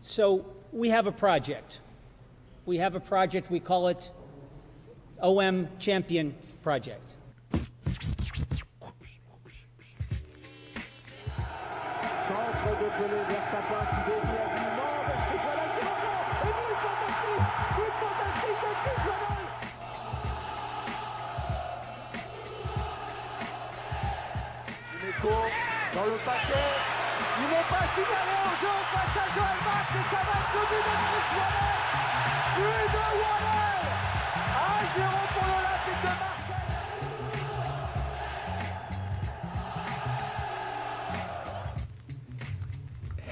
So we have a project. We call it OM Champion Project. Centre de Pelé vers Papin qui dévie habilement vers Chris qui revient. Et but fantastique de Chris. Dimeco dans le paquet. Ils n'ont pas signalé au jeu face à Joël Max et ça va être le but de Chris Waddle. But de Waddle. 1-0 pour l'Olympique de Marseille.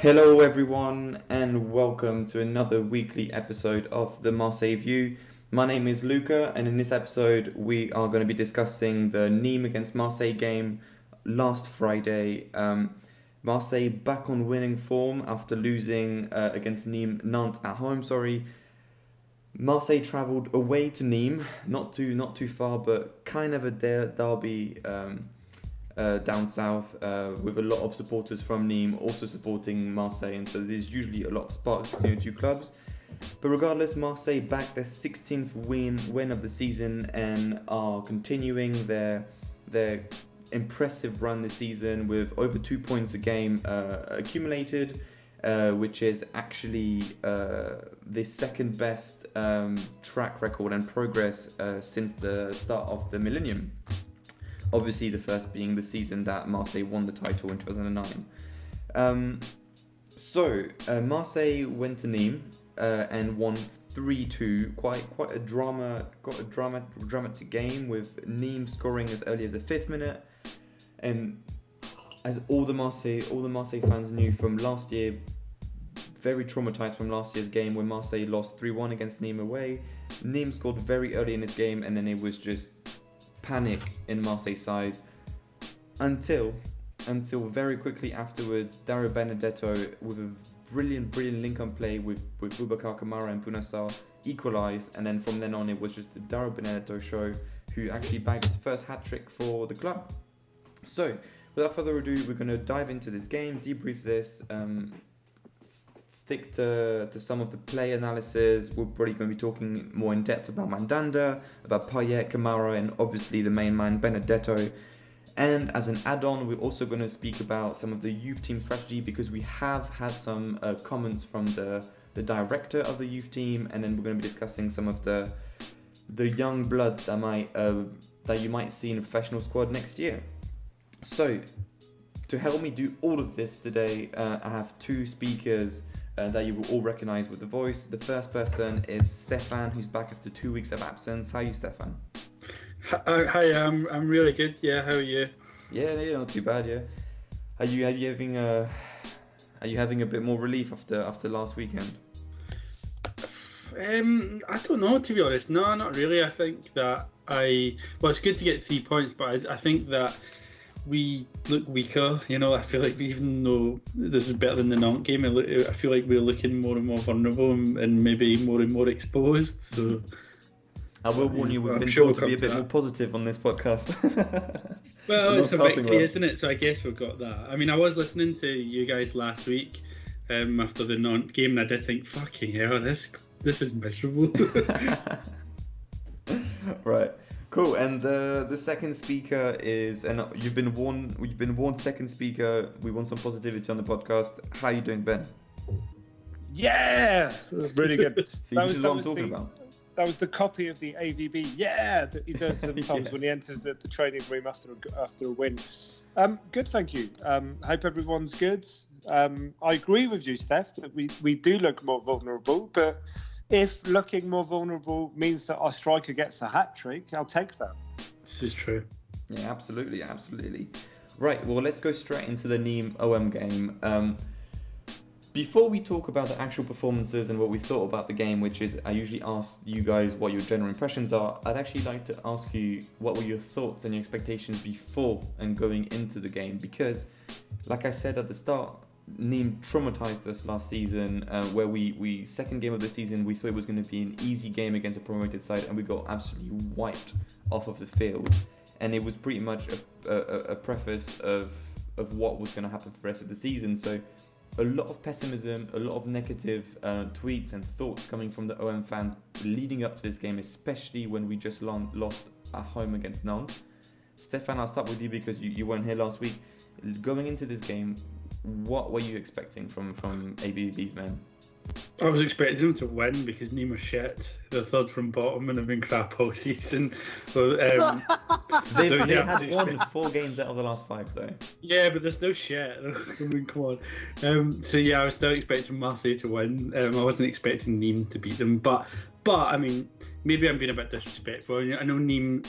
Hello everyone and welcome to another weekly episode of the Marseille View. My name is Luca and in this episode we are going to be discussing the Nimes against Marseille game last Friday. Marseille back on winning form after losing against Nantes at home. Marseille travelled away to Nimes, not too far, but kind of a derby down south with a lot of supporters from Nimes also supporting Marseille, and so there's usually a lot of sparks between the two clubs. But regardless, Marseille back their 16th win of the season and are continuing their impressive run this season with over 2 points a game accumulated, which is actually the second best track record and progress since the start of the millennium. Obviously, the first being the season that Marseille won the title in 2009. Marseille went to Nimes and won 3-2. Quite a dramatic game with Nimes scoring as early as the 5th minute. And as all the Marseille fans knew from last year, very traumatized from last year's game when Marseille lost 3-1 against Nimes away. Nimes scored very early in this game, and then it was just panic in Marseille's side until very quickly afterwards, Dario Benedetto with a brilliant link-on play with Boubacar Kamara and Pounassar equalised, and then from then on it was just the Dario Benedetto show, who actually bagged his first hat-trick for the club. So without further ado, we're going to dive into this game, debrief this, stick to some of the play analysis. We're probably going to be talking more in depth about Mandanda, about Payet, Kamara, and obviously the main man Benedetto. And as an add-on, we're also going to speak about some of the youth team strategy, because we have had some comments from the director of the youth team, and then we're going to be discussing some of the young blood that you might see in a professional squad next year. So to help me do all of this today, I have two speakers that you will all recognize with the voice. The first person is Stefan, who's back after 2 weeks of absence. How are you, Stefan? Hi, I'm really good. Yeah, how are you? Yeah, not too bad. Yeah, are you having a bit more relief after last weekend? I don't know, to be honest. No, not really. I think that it's good to get 3 points, but I think that we look weaker. I feel like even though this is better than the Nantes game, I feel like we're looking more and more vulnerable and maybe more and more exposed. So I will warn you, we've been told to be a bit more positive on this podcast. Well, it's a victory, isn't it? So I guess we've got that. I mean, I was listening to you guys last week after the Nantes game, and I did think, fucking hell, this is miserable. Right. Cool, and the second speaker is, and we've been warned, second speaker, we want some positivity on the podcast. How are you doing, Ben? Yeah, really good. See, this is what I'm talking about. That was the copy of the AVB, that he does sometimes when he enters the training room after a win. Good, thank you. Hope everyone's good. I agree with you, Steph, that we do look more vulnerable, but if looking more vulnerable means that our striker gets a hat-trick, I'll take that. This is true. Yeah, absolutely. Right, well, let's go straight into the Nimes OM game. Before we talk about the actual performances and what we thought about the game, which is I usually ask you guys what your general impressions are, I'd actually like to ask you what were your thoughts and your expectations before and going into the game, because like I said at the start, Nimes traumatized us last season, where we second game of the season we thought it was going to be an easy game against a promoted side, and we got absolutely wiped off of the field, and it was pretty much a preface of what was going to happen for the rest of the season. So a lot of pessimism, a lot of negative tweets and thoughts coming from the OM fans leading up to this game, especially when we just lost at home against Nantes. Stefan, I'll start with you because you weren't here last week. Going into this game, what were you expecting from ABB's men? I was expecting them to win because Nimes were shit. They're third from bottom and have been crap all season. So, They yeah, had won 4 games out of the last 5 though. Yeah, but they're still shit. I mean, come on. So yeah, I was still expecting Marseille to win. I wasn't expecting Nimes to beat them, but I mean, maybe I'm being a bit disrespectful. I know Nimes,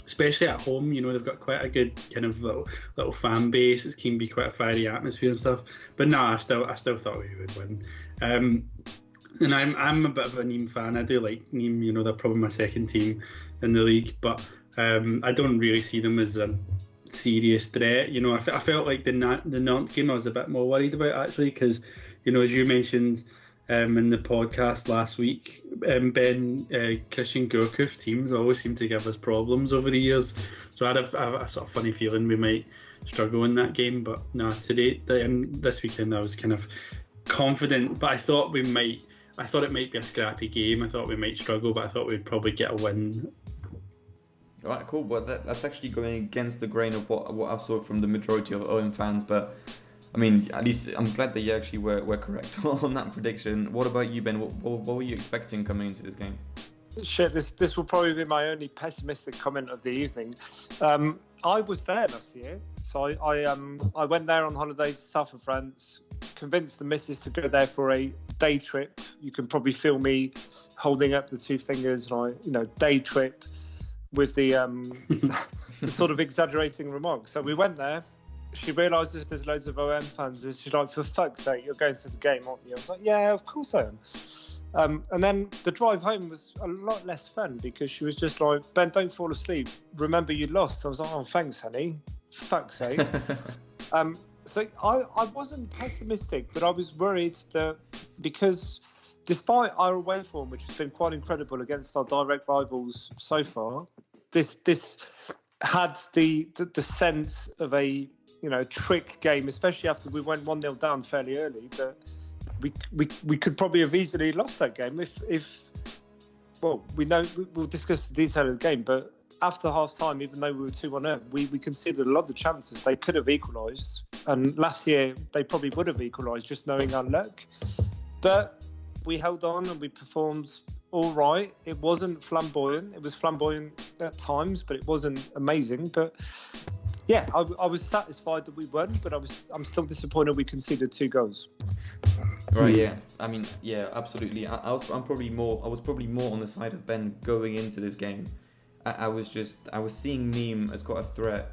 especially at home, you know, they've got quite a good kind of little fan base. It can be quite a fiery atmosphere and stuff. But no, I still thought we would win. And I'm a bit of a Nimes fan. I do like Nimes. You know, they're probably my second team in the league, but I don't really see them as a serious threat. You know, I felt like the Nantes game I was a bit more worried about actually, because, you know, as you mentioned in the podcast last week, Christian Gourcuff's teams always seem to give us problems over the years. So I have a sort of funny feeling we might struggle in that game. But no, today, this weekend, I was kind of confident, but I thought it might be a scrappy game. I thought we might struggle, but I thought we'd probably get a win. All right, cool. Well, that's actually going against the grain of what I saw from the majority of OM fans. But I mean, at least I'm glad that you actually were correct on that prediction. What about you, Ben? What were you expecting coming into this game? Shit, this will probably be my only pessimistic comment of the evening. I was there last year, so I went there on holidays south of France, convinced the missus to go there for a day trip. You can probably feel me holding up the 2 fingers, day trip, with the the sort of exaggerating remark. So we went there. She realises there's loads of OM fans. And she's like, for fuck's sake, you're going to the game, aren't you? I was like, yeah, of course I am. And then the drive home was a lot less fun because she was just like, Ben, don't fall asleep. Remember you lost. I was like, oh, thanks, honey. Fuck's sake. So I wasn't pessimistic, but I was worried that because despite our away form, which has been quite incredible against our direct rivals so far, this had the sense of a trick game, especially after we went 1-0 down fairly early, that we could probably have easily lost that game if we know we'll discuss the detail of the game, but after half time, even though we were 2-1 up, we considered a lot of chances. They could have equalised, and last year they probably would have equalised, just knowing our luck. But we held on and we performed all right. It wasn't flamboyant. It was flamboyant at times, but it wasn't amazing. But yeah, I was satisfied that we won, but I'm still disappointed we conceded 2 goals. Right, yeah. I mean, yeah, absolutely. I was probably more on the side of Ben going into this game. I was seeing Nimes as quite a threat.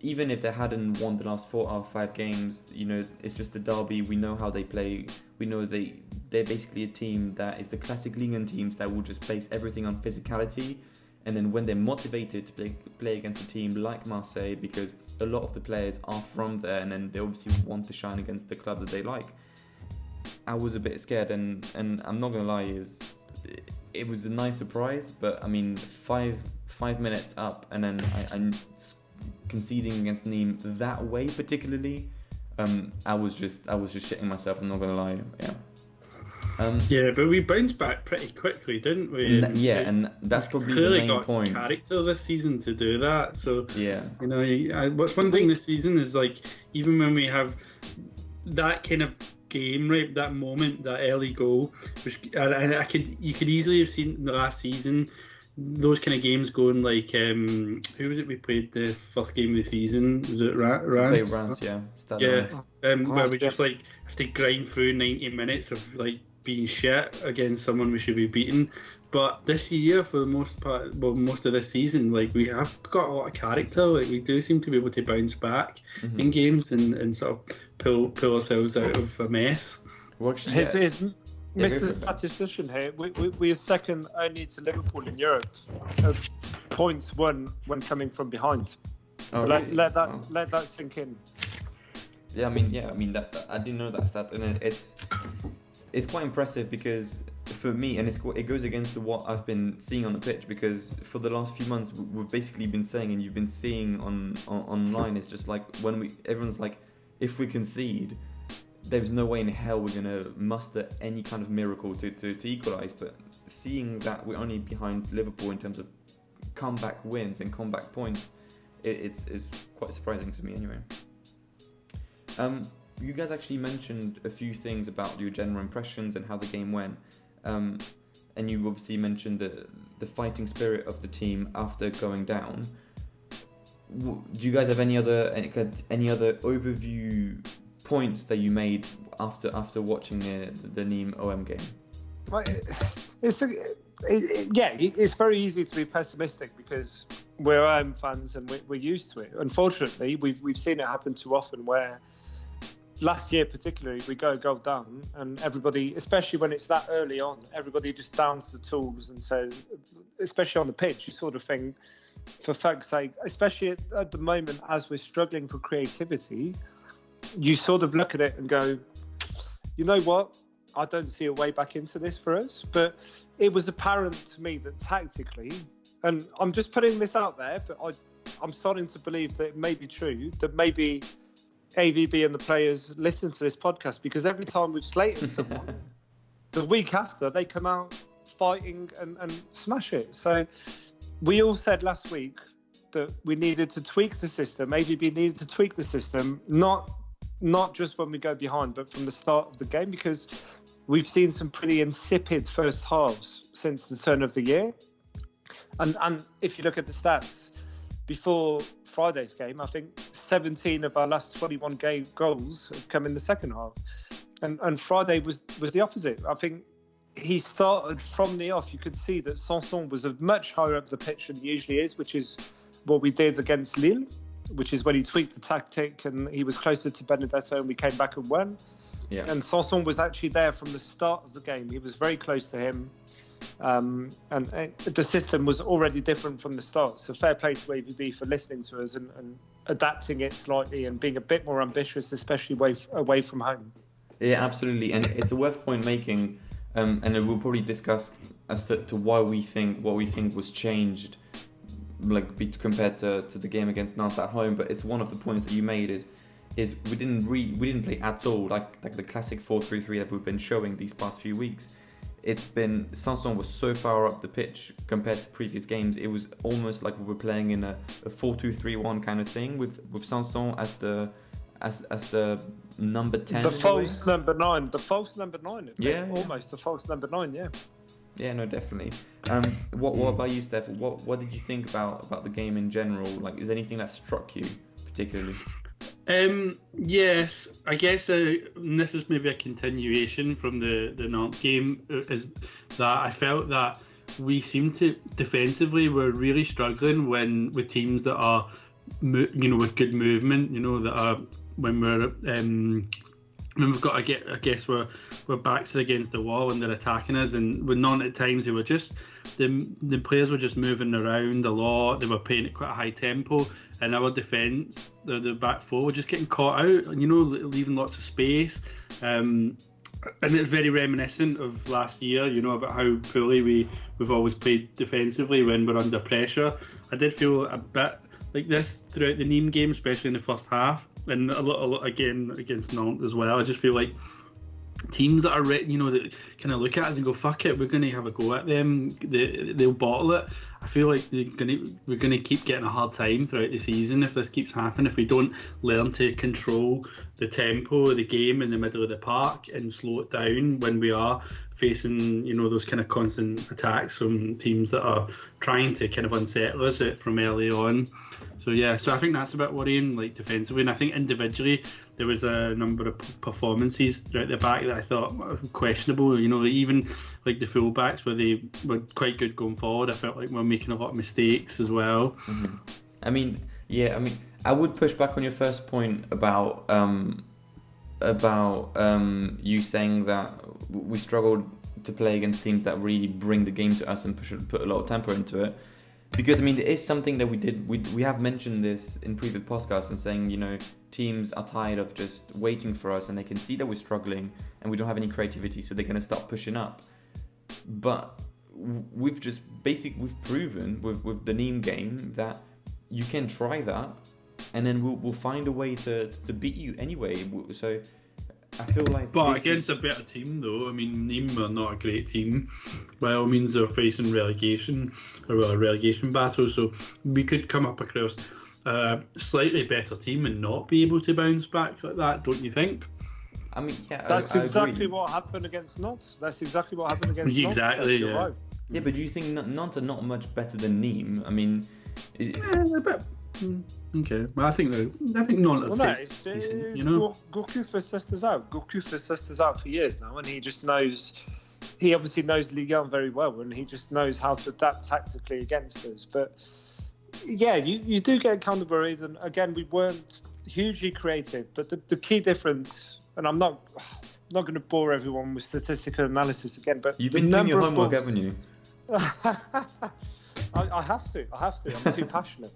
Even if they hadn't won the last 4 out of 5 games, it's just a derby. We know how they play. We know they're basically a team that is the classic Ligue 1 teams that will just base everything on physicality. And then when they're motivated to play against a team like Marseille, because a lot of the players are from there, and then they obviously want to shine against the club that they like. I was a bit scared, and I'm not gonna lie, it was a nice surprise. But I mean, 5 minutes up, and then I'm conceding against Nimes that way, particularly. I was just shitting myself. I'm not gonna lie. Yeah. But we bounced back pretty quickly, didn't we? And that's probably clearly the main got point. Character this season to do that. So yeah, what's one thing this season is, like, even when we have that kind of game, right, that moment, that early goal, which you could easily have seen in the last season. Those kind of games going like, who was it we played the first game of the season? Was it Rans? We played Rans, yeah. Where we just like have to grind through 90 minutes of like being shit against someone we should be beating. But this year, for the most part, most of this season, like, we have got a lot of character. Like, we do seem to be able to bounce back in games and sort of pull ourselves out of a mess. Well, actually, Mr. Statistician here, we are second only to Liverpool in Europe of points won when coming from behind. So really? let that sink in. Yeah, I mean that I didn't know that stat, and it's quite impressive because for me, and it goes against what I've been seeing on the pitch, because for the last few months we've basically been saying, and you've been seeing online, it's just like everyone's like, if we concede, there's no way in hell we're going to muster any kind of miracle to equalise. But seeing that we're only behind Liverpool in terms of comeback wins and comeback points, it's quite surprising to me anyway. You guys actually mentioned a few things about your general impressions and how the game went. And you obviously mentioned the fighting spirit of the team after going down. Do you guys have any other overview points that you made after watching the Nimes OM game? Well, it's very easy to be pessimistic because we're OM fans and we're used to it. Unfortunately, we've seen it happen too often where last year particularly we go down and everybody, especially when it's that early on, everybody just downs the tools and says, especially on the pitch, you sort of think, for fuck's sake, especially at the moment as we're struggling for creativity, you sort of look at it and go, you know what, I don't see a way back into this for us. But it was apparent to me that tactically, and I'm just putting this out there, but I'm starting to believe that it may be true, that maybe AVB and the players listen to this podcast, because every time we've slated someone, the week after they come out fighting and smash it. So we all said last week that we needed to tweak the system. AVB needed to tweak the system, not just when we go behind, but from the start of the game, because we've seen some pretty insipid first halves since the turn of the year. And if you look at the stats, before Friday's game, I think 17 of our last 21 goals have come in the second half. And Friday was the opposite. I think he started from the off. You could see that Sanson was much higher up the pitch than he usually is, which is what we did against Lille, which is when he tweaked the tactic and he was closer to Benedetto and we came back and won. Yeah. And Sanson was actually there from the start of the game. He was very close to him. And the system was already different from the start. So fair play to AVB for listening to us and adapting it slightly and being a bit more ambitious, especially away from home. Yeah, absolutely. And it's a worth point making. And we'll probably discuss as to what we think was changed, like compared to the game against Nantes at home. But it's one of the points that you made is we didn't play at all like the classic 4-3-3 that we've been showing these past few weeks. It's been, Sanson was so far up the pitch compared to previous games. It was almost like we were playing in a 4-2-3-1 kind of thing with Sanson as the number 10. The false number 9. The false number 9. Yeah, almost the false number 9. Yeah. Yeah, no, definitely. What about you, Steph? What did you think about the game in general? Like, is there anything that struck you particularly? Yes, I guess this is maybe a continuation from the Nantes game, is that I felt that we seemed to defensively were really struggling with teams that are with good movement, that are when we've got I guess we're backs against the wall and they're attacking us, and with Nantes at times they were just the players were just moving around a lot. They were playing at quite a high tempo, and our defence, the back four, were just getting caught out, leaving lots of space. And it's very reminiscent of last year, about how poorly we've always played defensively when we're under pressure. I did feel a bit like this throughout the Nimes game, especially in the first half, and a lot again against Nantes as well. I just feel like teams that are that kind of look at us and go, fuck it, we're going to have a go at them, they'll bottle it. I feel like we're going to keep getting a hard time throughout the season if this keeps happening, if we don't learn to control the tempo of the game in the middle of the park and slow it down when we are facing those kind of constant attacks from teams that are trying to kind of unsettle us from early on. So I think that's a bit worrying, like defensively, and I think individually there was a number of performances throughout the back that I thought were questionable. Even like the fullbacks where they were quite good going forward, I felt like we were making a lot of mistakes as well. Mm-hmm. I would push back on your first point about you saying that we struggled to play against teams that really bring the game to us and put a lot of tempo into it. Because it is something that we did. We have mentioned this in previous podcasts and saying, teams are tired of just waiting for us and they can see that we're struggling and we don't have any creativity, so they're going to start pushing up. But we've proven with the Nimes game that you can try that, and then we'll find a way to beat you anyway. So I feel like. But against a better team, though, I mean, Nimes are not a great team. By all means, they're facing relegation, or a relegation battle, so we could come up across a slightly better team and not be able to bounce back like that, don't you think? I mean, yeah, That's I exactly agree. what happened against Nantes. That's exactly what happened against Nantes. Exactly, You're yeah. right. Yeah, but do you think Nantes are not much better than Nimes? I mean, Yeah, but okay. Well, I think Nantes Well, no, are it's decent, you know. Gourcuff has sussed us out. Gourcuff has sussed us out for years now, and he just knows. He obviously knows Ligue 1 very well, and he just knows how to adapt tactically against us. But yeah, you do get kind of worried, and again, we weren't hugely creative. But the key difference, and I'm not going to bore everyone with statistical analysis again, but you've the been doing number your of homework, balls- haven't you? I have to. I'm too passionate.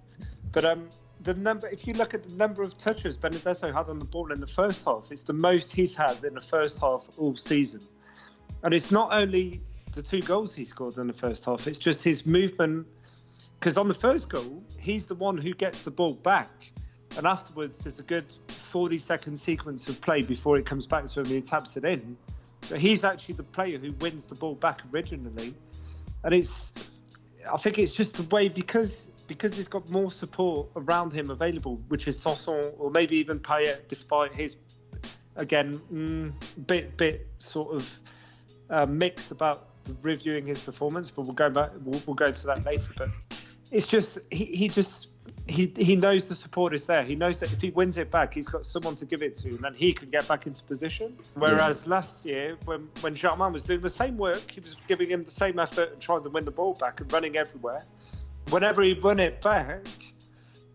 But the number, if you look at the number of touches Benedetto had on the ball in the first half, it's the most he's had in the first half all season. And it's not only the 2 goals he scored in the first half, it's just his movement. Because on the first goal, he's the one who gets the ball back. And afterwards, there's a good 40-second sequence of play before it comes back to him and he taps it in. But he's actually the player who wins the ball back originally. And I think it's just the way, because he's got more support around him available, which is Sanson or maybe even Payet, despite his, again, bit sort of mixed about reviewing his performance. But we'll go into that later. But it's just he knows the support is there. He knows that if he wins it back, he's got someone to give it to, and then he can get back into position. Whereas last year, when Germain was doing the same work, he was giving him the same effort and trying to win the ball back and running everywhere. Whenever he won it back,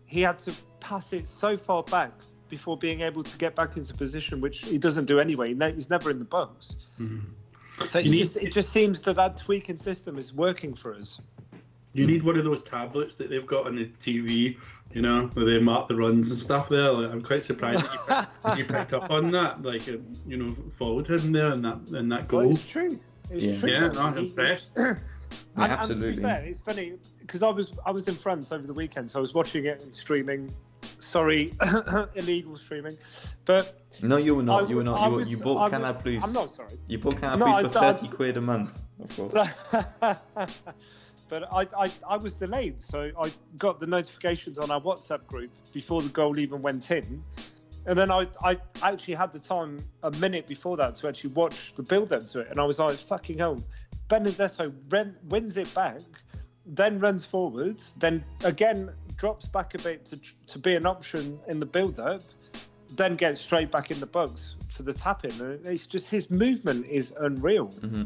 he had to pass it so far back before being able to get back into position, which he doesn't do anyway. He's never in the box. Mm-hmm. So it just seems that tweaking system is working for us. You need one of those tablets that they've got on the TV, you know, where they mark the runs and stuff there. Like, I'm quite surprised that you picked up on that, like, you know, followed him there in that goal. Well, it's true. It's true. Yeah, no, I'm impressed. Absolutely. And to be fair, it's funny because I was in France over the weekend, so I was watching it and streaming. Sorry, illegal streaming. But no, you were not. You bought I'm Canal Plus. I'm not sorry. You bought Canal Plus for 30 quid a month, of course. But I was delayed, so I got the notifications on our WhatsApp group before the goal even went in. And then I actually had the time a minute before that to actually watch the build-up to it. And I was like, fucking hell. Benedetto wins it back, then runs forward, then again drops back a bit to be an option in the build-up, then gets straight back in the box for the tap-in. And it's just his movement is unreal. Mm-hmm.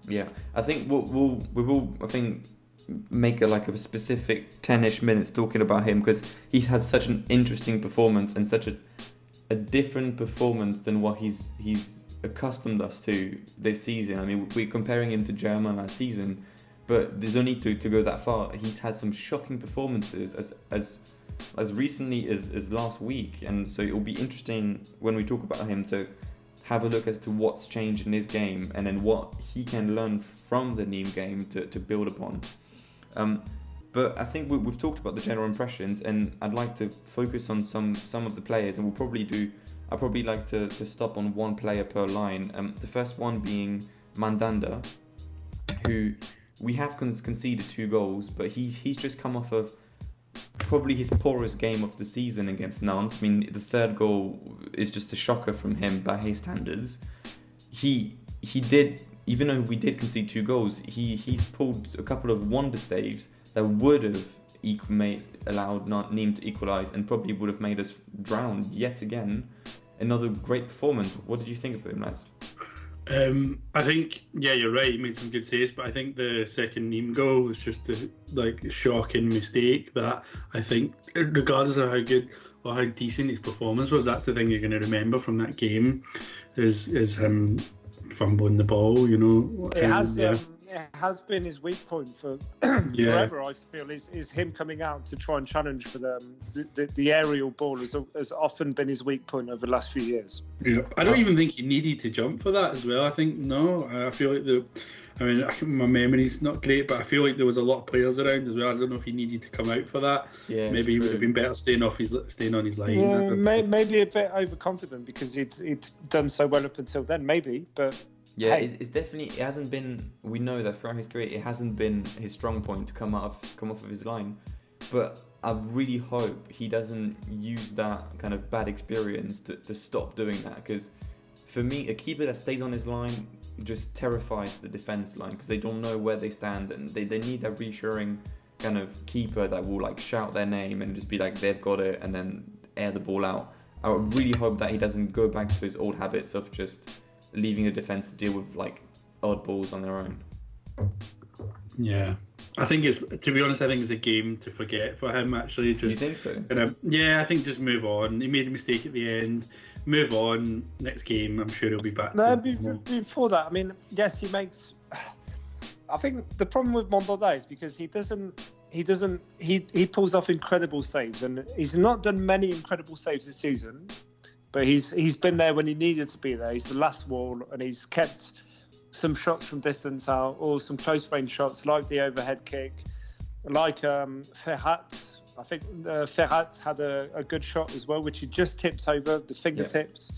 Yeah, I think we will make a specific 10-ish minutes talking about him because he's had such an interesting performance and such a different performance than what he's accustomed us to this season. I mean, we're comparing him to Germain last season, but there's no need to go that far. He's had some shocking performances as recently as last week, and so it will be interesting when we talk about him to have a look as to what's changed in his game and then what he can learn from the Nimes game to build upon. But I think we've talked about the general impressions, and I'd like to focus on some of the players, and I'd probably like to stop on one player per line. The first one being Mandanda, who we have conceded 2 goals, but he's just come off of probably his poorest game of the season against Nantes. I mean, the 3rd goal is just a shocker from him by his standards. He did, even though we did concede 2 goals, he's pulled a couple of wonder saves that would have allowed Nimes to equalise and probably would have made us drown yet again. Another great performance. What did you think of him, lads? I think, yeah, you're right. He made some good saves, but I think the second Nimes goal was just a shocking mistake that I think, regardless of how good or how decent his performance was, that's the thing you're going to remember from that game is him fumbling the ball. You know, It it has been his weak point for Yeah. forever. I feel is him coming out to try and challenge for the aerial ball has often been his weak point over the last few years. Yeah. I don't even think he needed to jump for that as well. I think no. I feel like my memory's not great, but I feel like there was a lot of players around as well. I don't know if he needed to come out for that. Yeah, maybe he would have been better staying on his line. Yeah, maybe a bit overconfident because he'd done so well up until then. Maybe, but yeah, hey. it's definitely, it hasn't been. We know that throughout his career, it hasn't been his strong point to come off of his line. But I really hope he doesn't use that kind of bad experience to stop doing that, because for me, a keeper that stays on his line just terrifies the defense line because they don't know where they stand, and they need that reassuring kind of keeper that will like shout their name and just be like they've got it and then air the ball out. I really hope that he doesn't go back to his old habits of just leaving the defense to deal with like odd balls on their own. Yeah. I think to be honest, I think it's a game to forget for him, actually. Just, you think so? Yeah, I think just move on. He made a mistake at the end. Move on. Next game, I'm sure he'll be back. No, before that, I mean, yes, he makes. I think the problem with Mandanda is because he pulls off incredible saves, and he's not done many incredible saves this season, but he's been there when he needed to be there. He's the last wall, and he's kept some shots from distance out, or some close range shots like the overhead kick, like Ferhat. I think Ferhat had a good shot as well, which he just tipped over the fingertips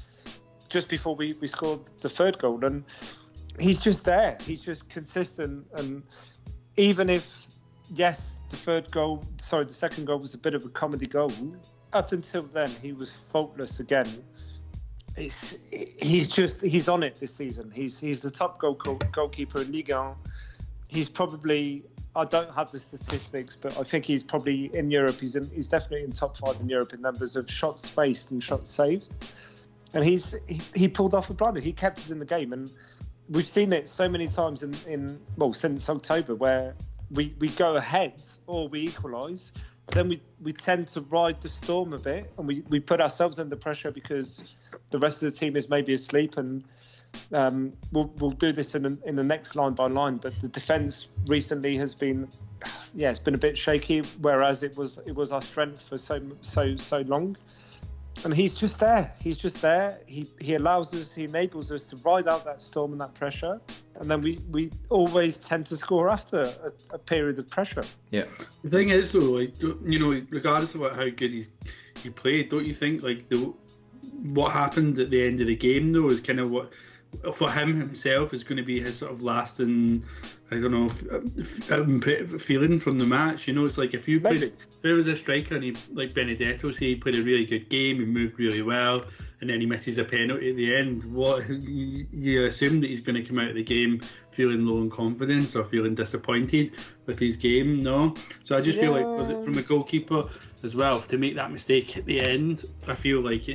just before we scored the third goal. And he's just there. He's just consistent. And even if, yes, the second goal was a bit of a comedy goal, up until then he was faultless again. He's on it this season. He's the top goalkeeper in Ligue 1. He's probably, I don't have the statistics, but I think he's probably in Europe. He's definitely in top 5 in Europe in numbers of shots faced and shots saved. And he pulled off a blunder. He kept us in the game, and we've seen it so many times since October, where we go ahead or we equalise. Then we tend to ride the storm a bit, and we put ourselves under pressure because the rest of the team is maybe asleep, and we'll do this in the next line by line. But the defence recently has been, it's been a bit shaky, whereas it was our strength for so long. And he's just there. He allows us, he enables us to ride out that storm and that pressure, and then we always tend to score after a period of pressure. Yeah. The thing is, though, like, you know, regardless of how good he played, don't you think like what happened at the end of the game though is kind of what for him himself is going to be his sort of lasting, I don't know, feeling from the match. You know, it's like if there was a striker and like Benedetto, say he played a really good game, he moved really well, and then he misses a penalty at the end. What you assume that he's going to come out of the game feeling low in confidence or feeling disappointed with his game? No. So I just feel like from a goalkeeper as well, to make that mistake at the end, I feel like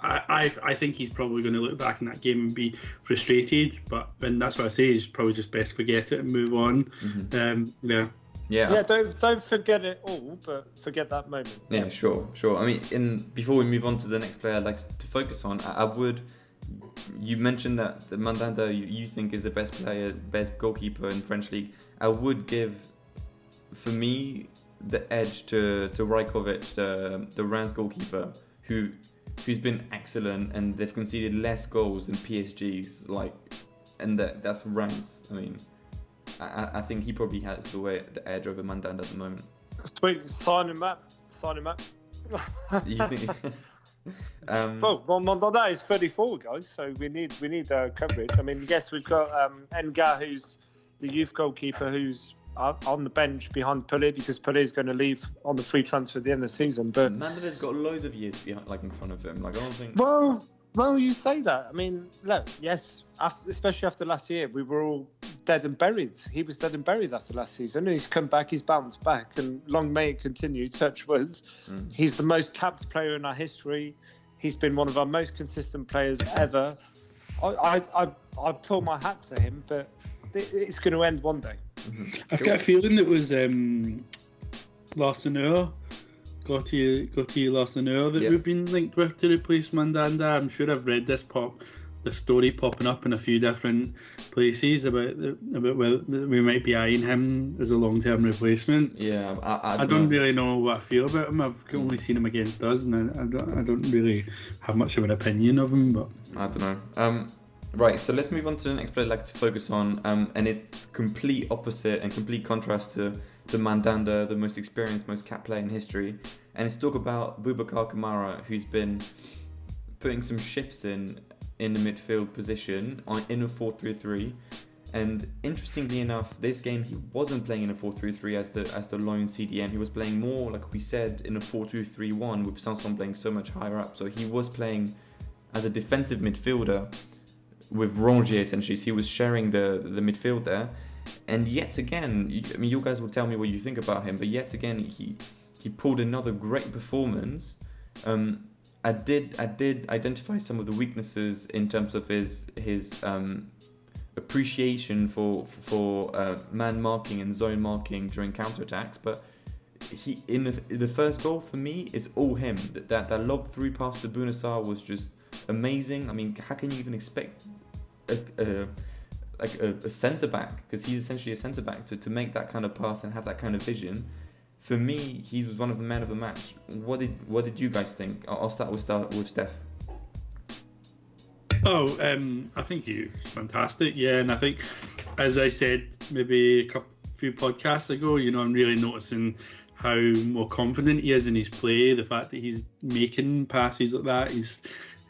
I think he's probably going to look back in that game and be frustrated, and that's what I say, is probably just best forget it and move on. Mm-hmm. Yeah. Don't forget it all, but forget that moment. Yeah, sure. I mean, before we move on to the next player I'd like to focus on, I would. You mentioned that the Mandanda you think is the best goalkeeper in French league. I would give, for me, the edge to Rajkovic, the Reims goalkeeper, who's been excellent, and they've conceded less goals than PSG's, and that's Reims. I mean, I think he probably has the edge over Mandanda at the moment. Sweet, sign him up. You think? Well, Mandanda is 34, guys, so we need coverage. I mean, yes, we've got Enga, who's the youth goalkeeper, who's on the bench behind Pelé, because Pelé is going to leave on the free transfer at the end of the season. But Mandanda's got loads of years behind, in front of him. I don't think. Well, you say that. I mean, look, yes, especially after last year, we were all dead and buried. He was dead and buried after last season. He's come back, he's bounced back, and long may it continue, touch wood. He's the most capped player in our history. He's been one of our most consistent players ever. I pull my hat to him, but it's going to end one day. Mm-hmm. I've got a feeling it was Larseneur, Gauthier Larseneur that we've been linked with to replace Mandanda. I'm sure I've read this pop the story popping up in a few different places about whether we might be eyeing him as a long-term replacement. Yeah, I don't really know what I feel about him. I've only seen him against us, and I don't really have much of an opinion of him. But I don't know. Right, so let's move on to the next player I'd like to focus on, and it's complete opposite and complete contrast to the Mandanda, the most experienced, most capped player in history. And it's talk about Boubacar Kamara, who's been putting some shifts in the midfield position in a 4-3-3. And interestingly enough, this game he wasn't playing in a 4-3-3 as the lone CDM. He was playing more, like we said, in a 4-2-3-1 with Sanson playing so much higher up. So he was playing as a defensive midfielder with Rongier, essentially. So he was sharing the midfield there. And yet again, you guys will tell me what you think about him, but yet again, he pulled another great performance. I did identify some of the weaknesses in terms of his appreciation for man marking and zone marking during counterattacks, but he in the first goal for me is all him. That lob through pass to Bounassar was just amazing. I mean, how can you even expect a centre back, because he's essentially a centre back, to make that kind of pass and have that kind of vision? For me, he was one of the men of the match. What did you guys think? I'll start with Steph. I think he's fantastic. Yeah, and I think, as I said, maybe a few podcasts ago, I'm really noticing how more confident he is in his play. The fact that he's making passes like that, he's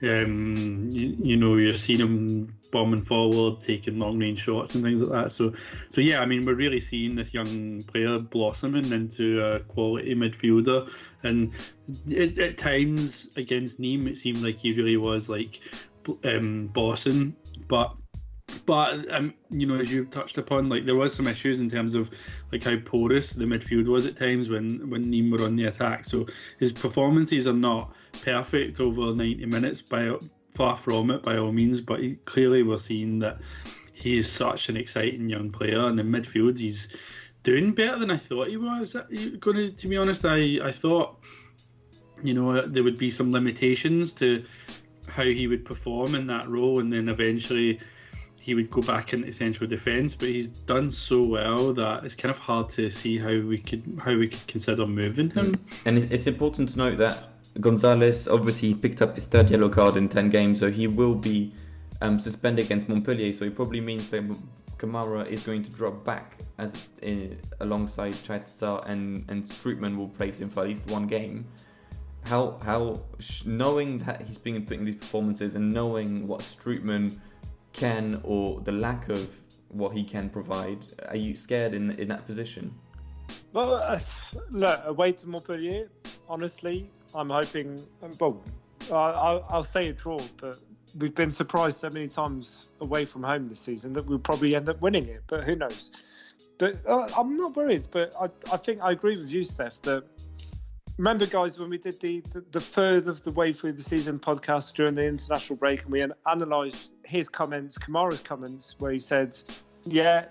you're seeing him bombing forward, taking long range shots and things like that. So yeah, I mean, we're really seeing this young player blossoming into a quality midfielder. And at times against Nimes, it seemed like he really was like bossing, but as you touched upon, like there was some issues in terms of like how porous the midfield was at times when Nimes were on the attack. So his performances are not perfect over 90 minutes, far from it by all means, but clearly we're seeing that he is such an exciting young player, and in midfield he's doing better than I thought he was. To be honest, I thought there would be some limitations to how he would perform in that role, and then eventually he would go back into central defence, but he's done so well that it's kind of hard to see how we could consider moving him. And it's important to note that Gonzalez obviously picked up his third yellow card in 10 games, so he will be suspended against Montpellier. So it probably means that Kamara is going to drop back alongside Chaita, and Strootman will place him for at least one game. Knowing that he's been putting these performances and knowing what Strootman can, or the lack of what he can provide, are you scared in that position? Well, look, away to Montpellier, honestly, I'm hoping. Well, I'll say a draw, but we've been surprised so many times away from home this season that we'll probably end up winning it. But who knows? But I'm not worried. But I think I agree with you, Steph. That remember, guys, when we did the third of the way through the season podcast during the international break, and we analysed his comments, Kamara's comments, where he said, "Yeah,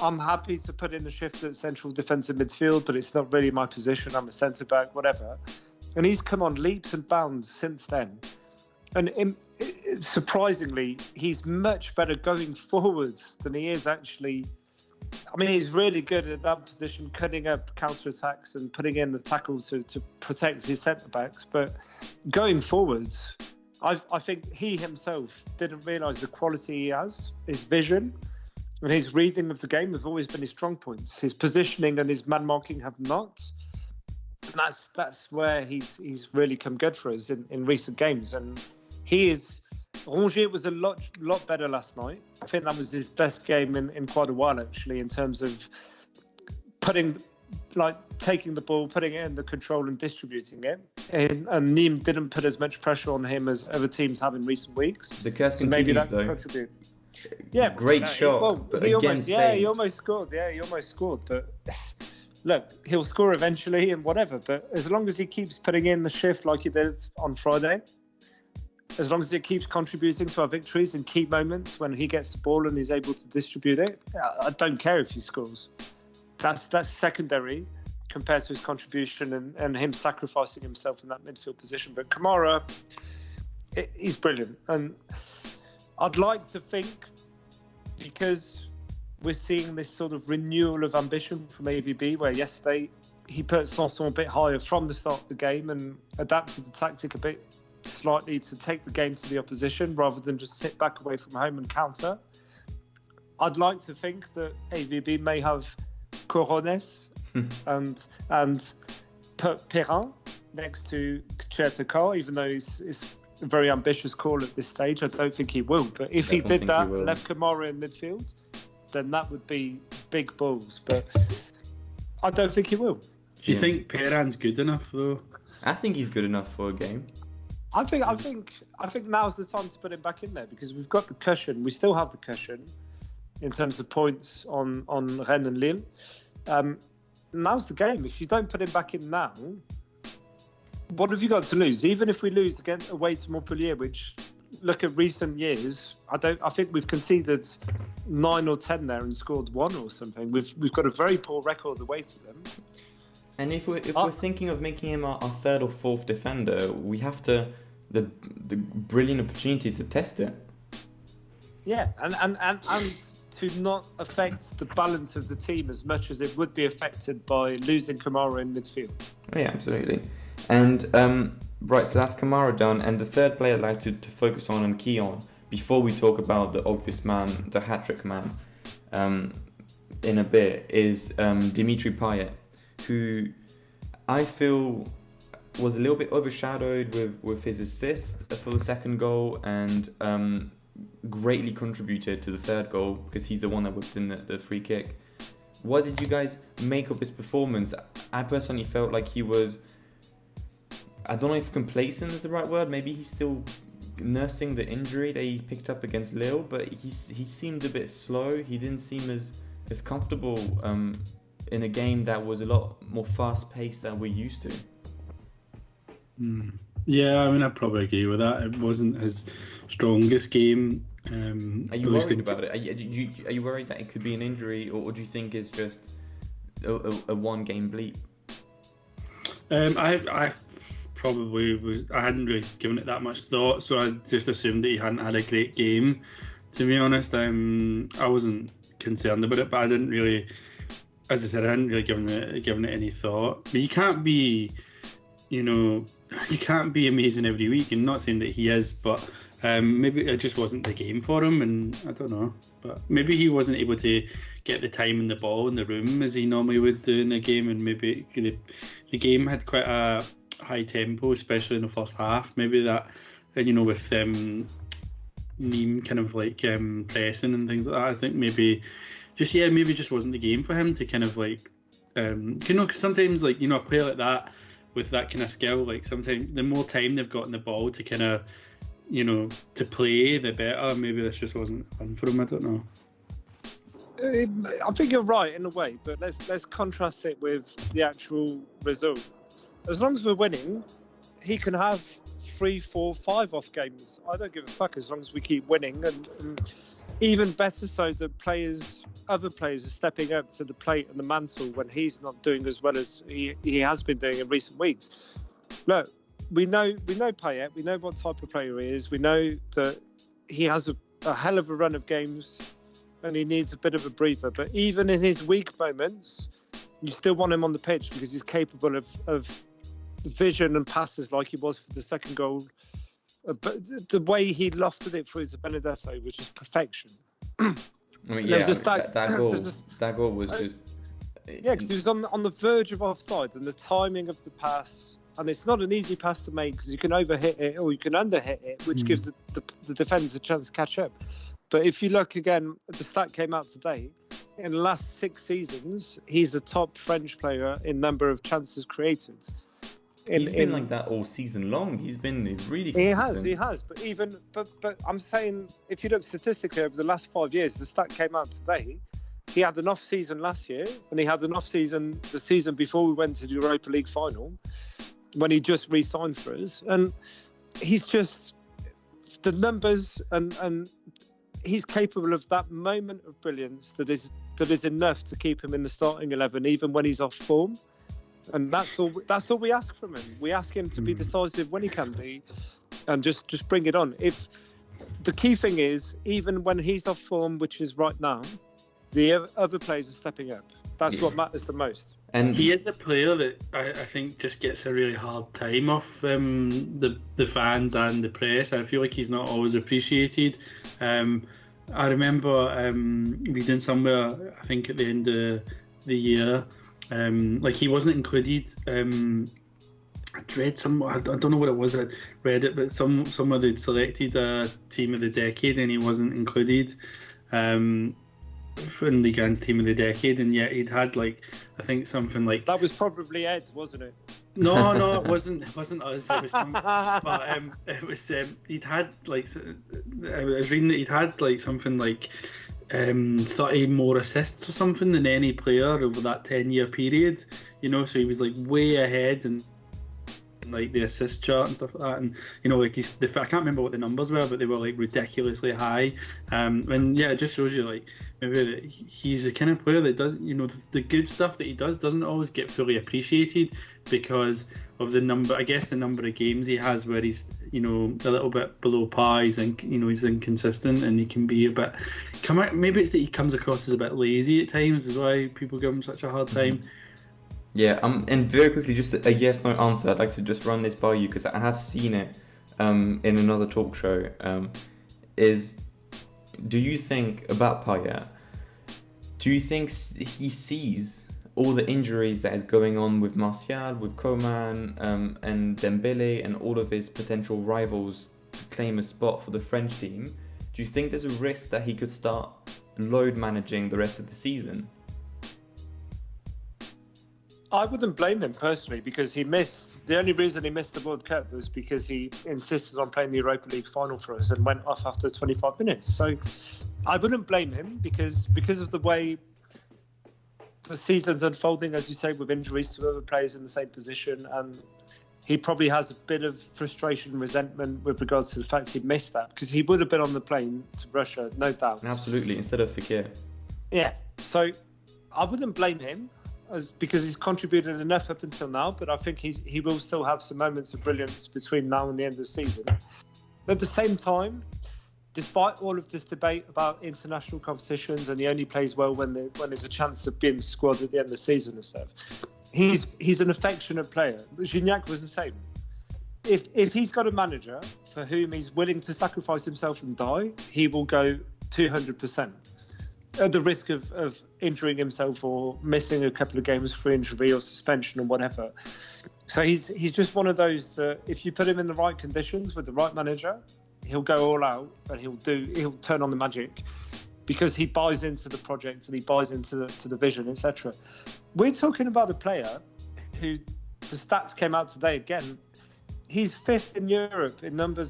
I'm happy to put in the shift at central defensive midfield, but it's not really my position. I'm a centre back, whatever." And he's come on leaps and bounds since then. And surprisingly, he's much better going forward than he is actually. I mean, he's really good at that position, cutting up counter-attacks and putting in the tackle to protect his centre-backs. But going forwards, I think he himself didn't realise the quality he has, his vision, and his reading of the game have always been his strong points. His positioning and his man-marking have not. And that's where he's really come good for us in recent games. And he is... Rongier was a lot better last night. I think that was his best game in quite a while, actually, in terms of taking the ball, putting it in the control and distributing it. And Nimes didn't put as much pressure on him as other teams have in recent weeks. The curse so maybe that though. Contribute. Yeah, great shot. But he almost scored. Yeah, he almost scored. But look, he'll score eventually and whatever. But as long as he keeps putting in the shift like he did on Friday, as long as it keeps contributing to our victories in key moments when he gets the ball and he's able to distribute it, I don't care if he scores. That's secondary compared to his contribution and him sacrificing himself in that midfield position. But Kamara, he's brilliant. And I'd like to think, because we're seeing this sort of renewal of ambition from AVB, where yesterday he put Sanson a bit higher from the start of the game and adapted the tactic a bit slightly to take the game to the opposition rather than just sit back away from home and counter. I'd like to think that AVB may have Corones and put Perrin next to Chertakar, even though it's a very ambitious call at this stage. I don't think he will. But if he did that, left Kamara in midfield, then that would be big balls. But I don't think he will. Do you think Perrin's good enough though? I think he's good enough for a game. I think now's the time to put him back in there because we've got the cushion. We still have the cushion in terms of points on Rennes and Lille. Now's the game. If you don't put him back in now, what have you got to lose? Even if we lose again away to Montpellier, which look at recent years, I think we've conceded 9 or 10 there and scored 1 or something. We've got a very poor record away to them. And if we're thinking of making him our third or fourth defender, we have the brilliant opportunity to test it. Yeah, and to not affect the balance of the team as much as it would be affected by losing Kamara in midfield. Oh, yeah, absolutely. And right, so that's Kamara done. And the third player I'd like to focus on and key on before we talk about the obvious man, the hat-trick man, in a bit, is Dimitri Payet, who I feel was a little bit overshadowed with his assist for the second goal and greatly contributed to the third goal because he's the one that whipped in the free kick. What did you guys make of his performance? I personally felt like he was, I don't know if complacent is the right word, maybe he's still nursing the injury that he's picked up against Lille, but he seemed a bit slow. He didn't seem as comfortable in a game that was a lot more fast-paced than we're used to. Yeah, I mean, I probably agree with that. It wasn't his strongest game. Are you worried about it? Are you worried that it could be an injury, or do you think it's just a one-game bleep? I probably was. I hadn't really given it that much thought, so I just assumed that he hadn't had a great game. To be honest, I wasn't concerned about it, but I didn't really. As I said, I hadn't really given it any thought. But you can't be amazing every week. And not saying that he is, but maybe it just wasn't the game for him. And I don't know, but maybe he wasn't able to get the time and the ball in the room as he normally would do in a game. And maybe the game had quite a high tempo, especially in the first half. Maybe that, with Nimes kind of like pressing and things like that. I think maybe just wasn't the game for him to kind of like, because sometimes like, a player like that with that kind of skill, like sometimes the more time they've got in the ball to kind of, to play, the better. Maybe this just wasn't fun for him. I don't know. I think you're right in a way, but let's contrast it with the actual result. As long as we're winning, he can have 3, 4, 5 off games. I don't give a fuck as long as we keep winning, and even better so that other players are stepping up to the plate and the mantle when he's not doing as well as he has been doing in recent weeks. Look, we know Payet, we know what type of player he is, we know that he has a hell of a run of games and he needs a bit of a breather, but even in his weak moments, you still want him on the pitch because he's capable of vision and passes like he was for the second goal. But the way he lofted it through to Benedetto was just perfection. I mean, that goal was just... Yeah, because he was on the verge of offside, and the timing of the pass, and it's not an easy pass to make because you can overhit it or you can underhit it, which gives the defenders a chance to catch up. But if you look again, the stat came out today, in the last 6 seasons, he's the top French player in number of chances created. He's been like that all season long. He's been really consistent. He has. But I'm saying, if you look statistically over the last 5 years, the stat came out today. He had an off season last year, and he had an off season the season before we went to the Europa League final, when he just re-signed for us. And he's just the numbers, and he's capable of that moment of brilliance that is enough to keep him in the starting 11, even when he's off form. And that's all we ask from him. We ask him to be decisive when he can be, and just bring it on. If the key thing is, even when he's off form, which is right now, the other players are stepping up. That's what matters the most. And he is a player that I think just gets a really hard time off the fans and the press. I feel like he's not always appreciated. I remember reading somewhere, I think at the end of the year, like he wasn't included. I'd read I don't know what it was. I read it, but somewhere they'd selected a team of the decade and he wasn't included. In the Gans team of the decade, and yet he'd had like I think something like that was probably Ed, wasn't it? No, it wasn't us. It was but it was he'd had like I was reading that he'd had like something like 30 more assists or something than any player over that 10-year period. You know, so he was like way ahead and like the assist chart and stuff like that, and you know, like I can't remember what the numbers were, but they were like ridiculously high. And yeah, it just shows you like maybe that he's the kind of player that does, you know, the good stuff that he doesn't always get fully appreciated because of the number of games he has where he's, you know, a little bit below par. He's he's inconsistent and he can be a bit maybe it's that he comes across as a bit lazy at times is why people give him such a hard time. Yeah, and very quickly, just a yes/no answer. I'd like to just run this by you because I have seen it in another talk show. Do you think about Payet? Do you think he sees all the injuries that is going on with Martial, with Coman, and Dembele, and all of his potential rivals to claim a spot for the French team? Do you think there's a risk that he could start load managing the rest of the season? I wouldn't blame him personally because the only reason he missed the World Cup was because he insisted on playing the Europa League final for us and went off after 25 minutes. So I wouldn't blame him because of the way the season's unfolding, as you say, with injuries to other players in the same position. And he probably has a bit of frustration and resentment with regards to the fact he missed that because he would have been on the plane to Russia, no doubt. Absolutely, instead of Fekir. Yeah, so I wouldn't blame him. Because he's contributed enough up until now, but I think he will still have some moments of brilliance between now and the end of the season. At the same time, despite all of this debate about international competitions and he only plays well when there's a chance to be in the squad at the end of the season and stuff, he's an affectionate player. Gignac was the same. If he's got a manager for whom he's willing to sacrifice himself and die, he will go 200%. At the risk of injuring himself or missing a couple of games for injury or suspension or whatever. So he's just one of those that if you put him in the right conditions with the right manager, he'll go all out and he'll turn on the magic because he buys into the project and he buys into the vision, etc. We're talking about a player who the stats came out today again. He's fifth in Europe in number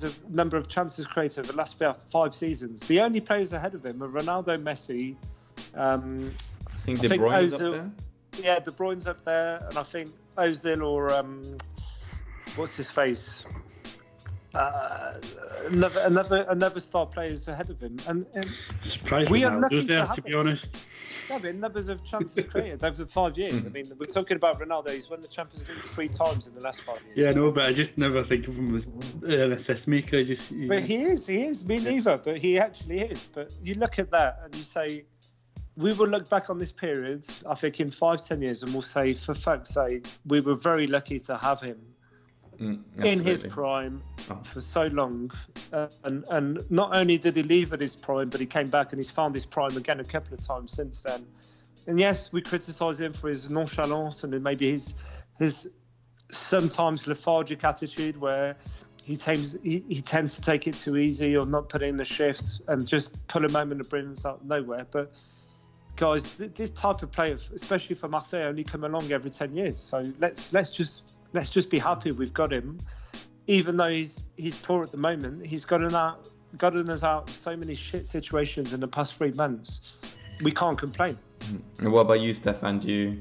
of chances created over the last 5 seasons. The only players ahead of him are Ronaldo, Messi. I think De Bruyne's up there. Yeah, De Bruyne's up there, and I think Ozil or what's his face? Another star players ahead of him. And surprised we are lucky to be honest. Yeah, but numbers of chances created over 5 years. I mean, we're talking about Ronaldo. He's won the Champions League 3 times in the last 5 years. Yeah, no, but I just never think of him as an assist maker. But he is. Me neither, but he actually is. But you look at that and you say, we will look back on this period, I think, in 5-10 years, and we'll say, for fuck's sake, we were very lucky to have him in his prime for so long. And not only did he leave at his prime, but he came back and he's found his prime again a couple of times since then. And yes, we criticise him for his nonchalance and maybe his sometimes lethargic attitude where he tends to take it too easy or not put in the shifts and just pull a moment of brilliance out of nowhere. But guys, this type of player, especially for Marseille, only come along every 10 years. So let's just be happy we've got him. Even though he's poor at the moment, he's gotten us out of so many shit situations in the past 3 months. We can't complain. And what about you, Stefan? Do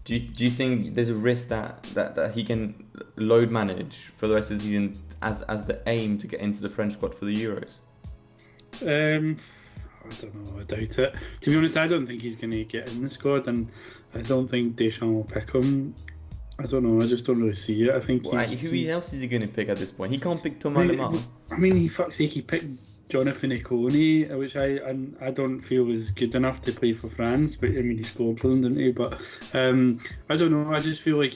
you think there's a risk that he can load manage for the rest of the season as the aim to get into the French squad for the Euros? I don't know. I doubt it. To be honest, I don't think he's going to get in the squad, and I don't think Deschamps will pick him. I don't know. I just don't really see it. I think who else is he going to pick at this point? He can't pick Thomas Lemar. I mean, he picked Jonathan Icone, which I don't feel is good enough to play for France, but I mean he scored for them, didn't he? But I don't know. I just feel like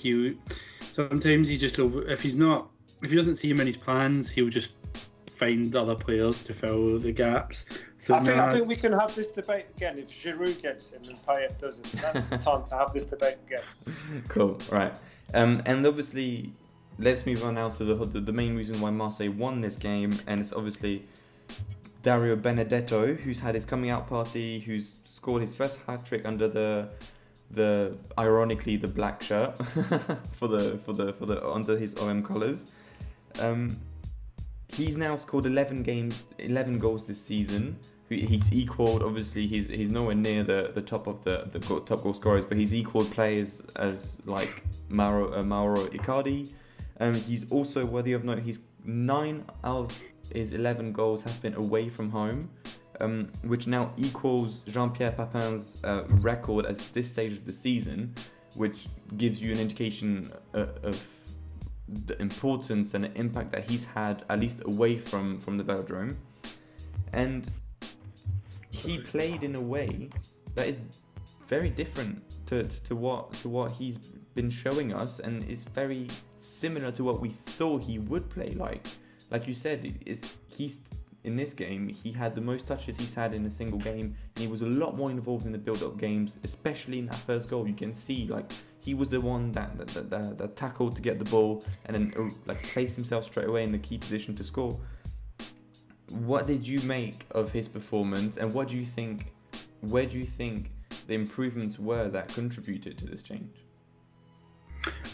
sometimes he just if he doesn't see him in his plans, he'll just find other players to fill the gaps. So I think we can have this debate again if Giroud gets in and Payet doesn't. That's the time to have this debate again. Cool, right. And obviously, let's move on now to the main reason why Marseille won this game, and it's obviously Dario Benedetto, who's had his coming out party, who's scored his first hat-trick under the ironically the black shirt for the under his OM colours. He's now scored 11 goals this season. He's equalled, obviously he's nowhere near the top of the top goal scorers, but he's equalled players as like Mauro Icardi. He's also worthy of note. He's 9 out of his 11 goals have been away from home, which now equals Jean-Pierre Papin's record at this stage of the season, which gives you an indication of the importance and the impact that he's had, at least away from the velodrome. And he played in a way that is very different to what he's been showing us, and it's very similar to what we thought he would play like. Like you said, he's in this game, he had the most touches he's had in a single game, and he was a lot more involved in the build-up games, especially in that first goal. You can see like he was the one that tackled to get the ball and then like placed himself straight away in the key position to score. What did you make of his performance, and where do you think the improvements were that contributed to this change?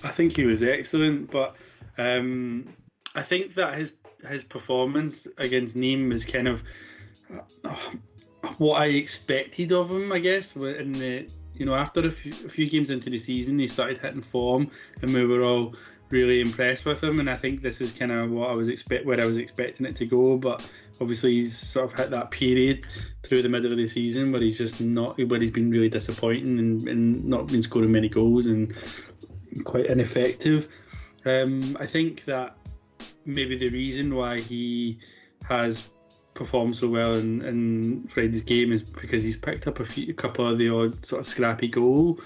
I think he was excellent, but I think that his performance against Nimes is kind of what I expected of him, I guess. In the after a few games into the season, he started hitting form, and we were all really impressed with him. And I think this is kind of what where I was expecting it to go. But obviously, he's sort of hit that period through the middle of the season where he's just not, where he's been really disappointing and not been scoring many goals and quite ineffective. I think that maybe the reason why he has performed so well in Friday's game is because he's picked up a couple of the odd sort of scrappy goal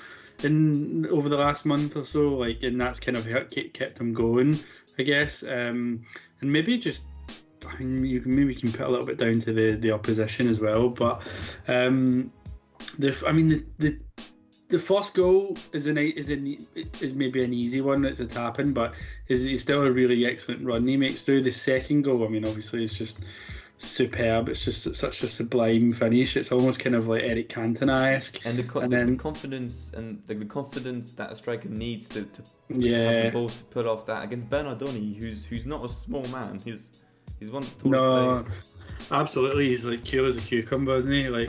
over the last month or so, like, and that's kind of kept him going, I guess. And maybe just, I mean, you can put a little bit down to the opposition as well, but the first goal is maybe an easy one. It's a tap-in, but is still a really excellent run he makes through. The second goal, I mean, obviously it's just superb. It's just such a sublime finish. It's almost kind of like Eric Cantona-esque. And the confidence and the confidence that a striker needs to have the ball to put off that against Bernardoni, who's not a small man. He's one of the tallest players. Absolutely, he's like cool as a cucumber, isn't he? Like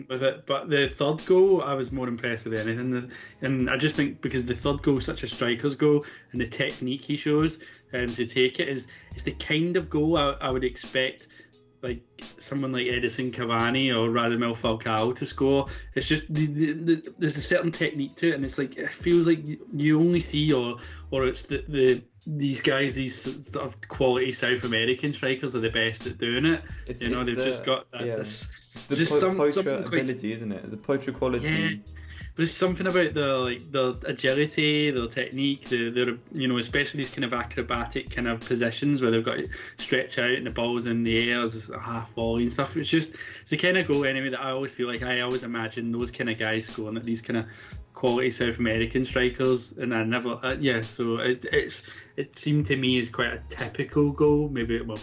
with it. But the third goal, I was more impressed with anything, and I just think because the third goal is such a striker's goal, and the technique he shows to take it is the kind of goal I would expect like someone like Edison Cavani or Radamel Falcao to score. It's just there's a certain technique to it, and it's like it feels like you only see or it's these guys, these sort of quality South American strikers are the best at doing it. They've just got that. Yeah. This, the just poacher ability, isn't it? The poacher quality. Yeah. But there's something about their agility, their technique, their especially these kind of acrobatic kind of positions where they've got to stretch out and the ball's in the air as a half volley and stuff. It's the kind of goal anyway that I always feel like I always imagine those kind of guys scoring at these kind of quality South American strikers, and I never so it seemed to me as quite a typical goal.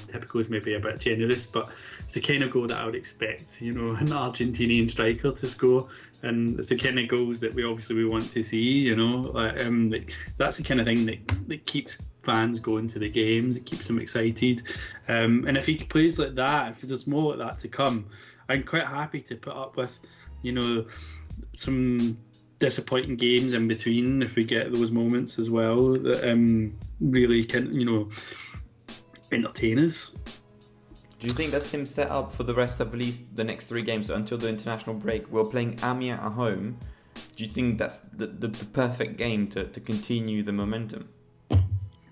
Typical is maybe a bit generous, but it's the kind of goal that I would expect an Argentinian striker to score, and it's the kind of goals that we want to see. That's the kind of thing that keeps fans going to the games. It keeps them excited, and if he plays like that, if there's more like that to come, I'm quite happy to put up with some disappointing games in between if we get those moments as well that really can entertain us. Do you think that's him set up for the rest of at least the next 3 games, so until the international break? We're playing Amiens at home. Do you think that's the perfect game to continue the momentum?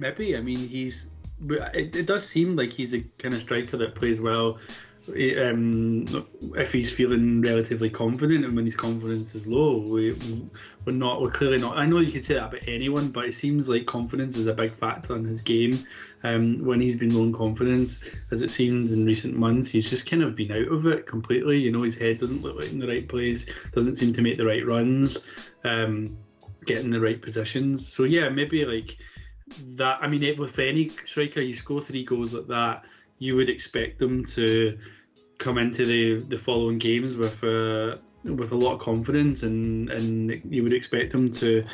Maybe. I mean, it does seem like he's a kind of striker that plays well if he's feeling relatively confident, and when his confidence is low, we're clearly not. I know you could say that about anyone, but it seems like confidence is a big factor in his game. When he's been low in confidence, as it seems in recent months, he's just kind of been out of it completely. You know, his head doesn't look like in the right place, doesn't seem to make the right runs, get in the right positions. So yeah, maybe like that. I mean, with any striker, you score 3 goals like that, you would expect them to come into the following games with a lot of confidence, and you would expect them to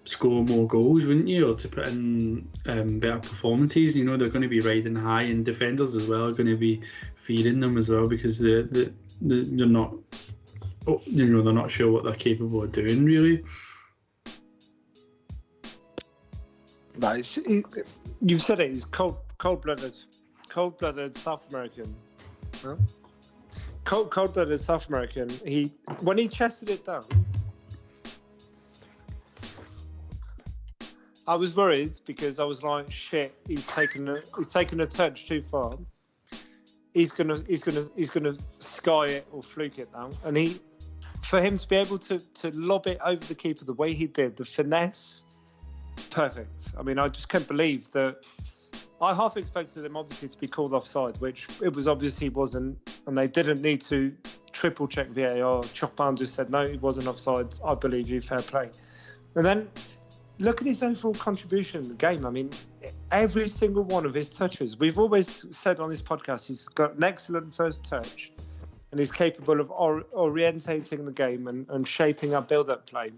score more goals, wouldn't you, or to put in better performances. You know, they're going to be riding high, and defenders as well are going to be feeding them as well, because they're not, you know, they're not sure what they're capable of doing really. Nice. You've said it. He's cold-blooded South American. Huh? Cold-blooded South American. When he chested it down, I was worried, because I was like, shit, he's taken a touch too far. He's gonna sky it or fluke it now. And for him to be able to lob it over the keeper the way he did, the finesse, perfect. I mean, I just can't believe that. I half expected him obviously to be called offside, which it was obvious he wasn't, and they didn't need to triple check VAR. Chopin just said no, he wasn't offside. I believe you, fair play. And then look at his overall contribution in the game. I mean, every single one of his touches. We've always said on this podcast he's got an excellent first touch, and he's capable of orientating the game and shaping our build-up play.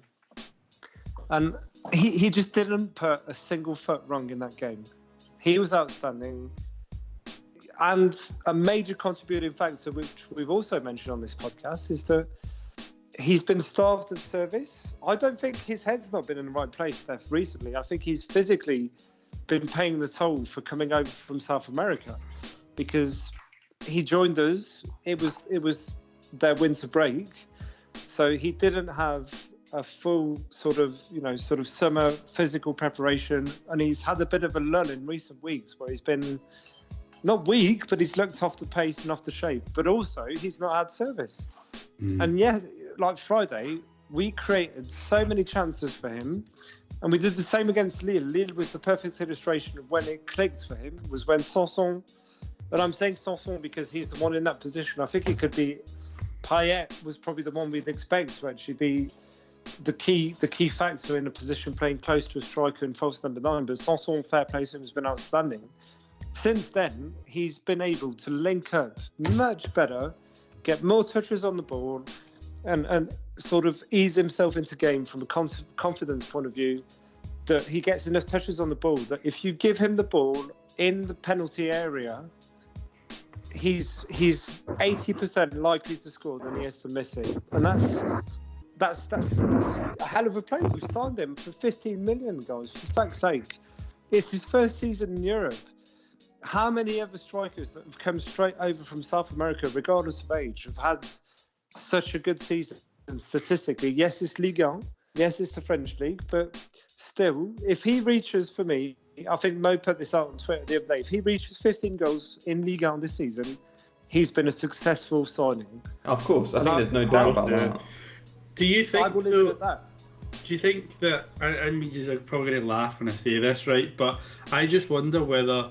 And he just didn't put a single foot wrong in that game. He was outstanding. And a major contributing factor, which we've also mentioned on this podcast, is that he's been starved of service. I don't think his head's not been in the right place, Steph, recently. I think he's physically been paying the toll for coming over from South America, because he joined us. It was their winter break, so he didn't have a full sort of summer physical preparation, and he's had a bit of a lull in recent weeks where he's been not weak, but he's looked off the pace and off the shape, but also he's not had service. And yeah, like Friday, we created so many chances for him, and we did the same against Lille. Lille was the perfect illustration of when it clicked for him, was when Sanson, and I'm saying Sanson because he's the one in that position. I think it could be Payet was probably the one we'd expect to actually be the key factor in a position playing close to a striker and false number 9, but Sanson, fair play to him, has been outstanding. Since then, he's been able to link up much better, get more touches on the ball, and sort of ease himself into game from a confidence point of view, that he gets enough touches on the ball that if you give him the ball in the penalty area, he's 80% likely to score than he is to miss it. And that's a hell of a player. We've signed him for 15 million, guys. For fuck's sake. It's his first season in Europe. How many other strikers that have come straight over from South America, regardless of age, have had such a good season statistically? Yes, it's Ligue 1. Yes, it's the French league. But still, if he reaches, for me, I think Mo put this out on Twitter the other day, if he reaches 15 goals in Ligue 1 this season, he's been a successful signing. Of course. I think there's no doubt about that. Do you think, I will leave it at that. Do you think that, I mean, you're probably going to laugh when I say this, right? But I just wonder whether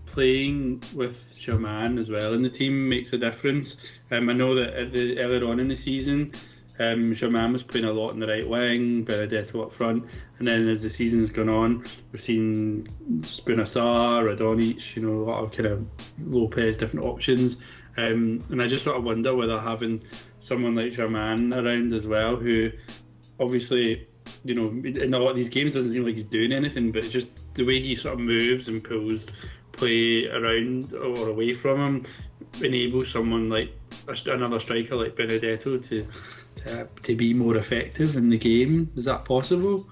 playing with Shaman as well in the team makes a difference. I know that earlier on in the season, Shaman was playing a lot in the right wing, Benedetto up front, and then as the season's gone on, we've seen Spinassar, Radonic, a lot of kind of Lopez, different options. And I just sort of wonder whether having someone like Shaman around as well, who obviously, in a lot of these games doesn't seem like he's doing anything, but just the way he sort of moves and pulls play around or away from him enables someone like another striker like Benedetto to be more effective in the game. Is that possible?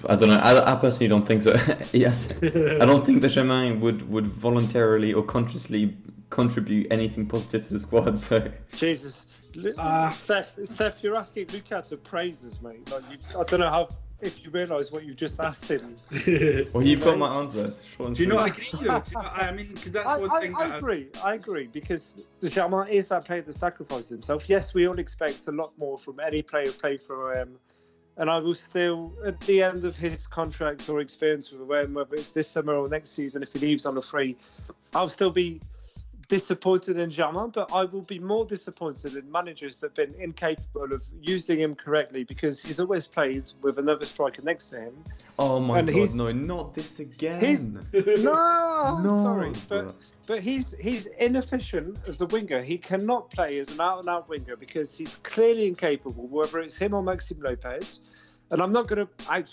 I don't know. I personally don't think so. Yes, I don't think that Germain would voluntarily or consciously contribute anything positive to the squad. So Jesus, Steph, you're asking Luca to praise us, mate. Like I don't know if you realise what you've just asked him. Well, you've got my answer. Short and Do you not sweet. agree, though? I mean, because that's one thing that I agree, because Germain is that player that sacrifices himself. Yes, we all expect a lot more from any player who played for OM. And I will still, at the end of his contract or experience with OM, whether it's this summer or next season, if he leaves on a free, I'll still be disappointed in Germain, but I will be more disappointed in managers that have been incapable of using him correctly, because he's always played with another striker next to him. Oh my And God, no, not this again. No, sorry, but he's inefficient as a winger. He cannot play as an out-and-out winger because he's clearly incapable, whether it's him or Maxime Lopez. And I'm not going to I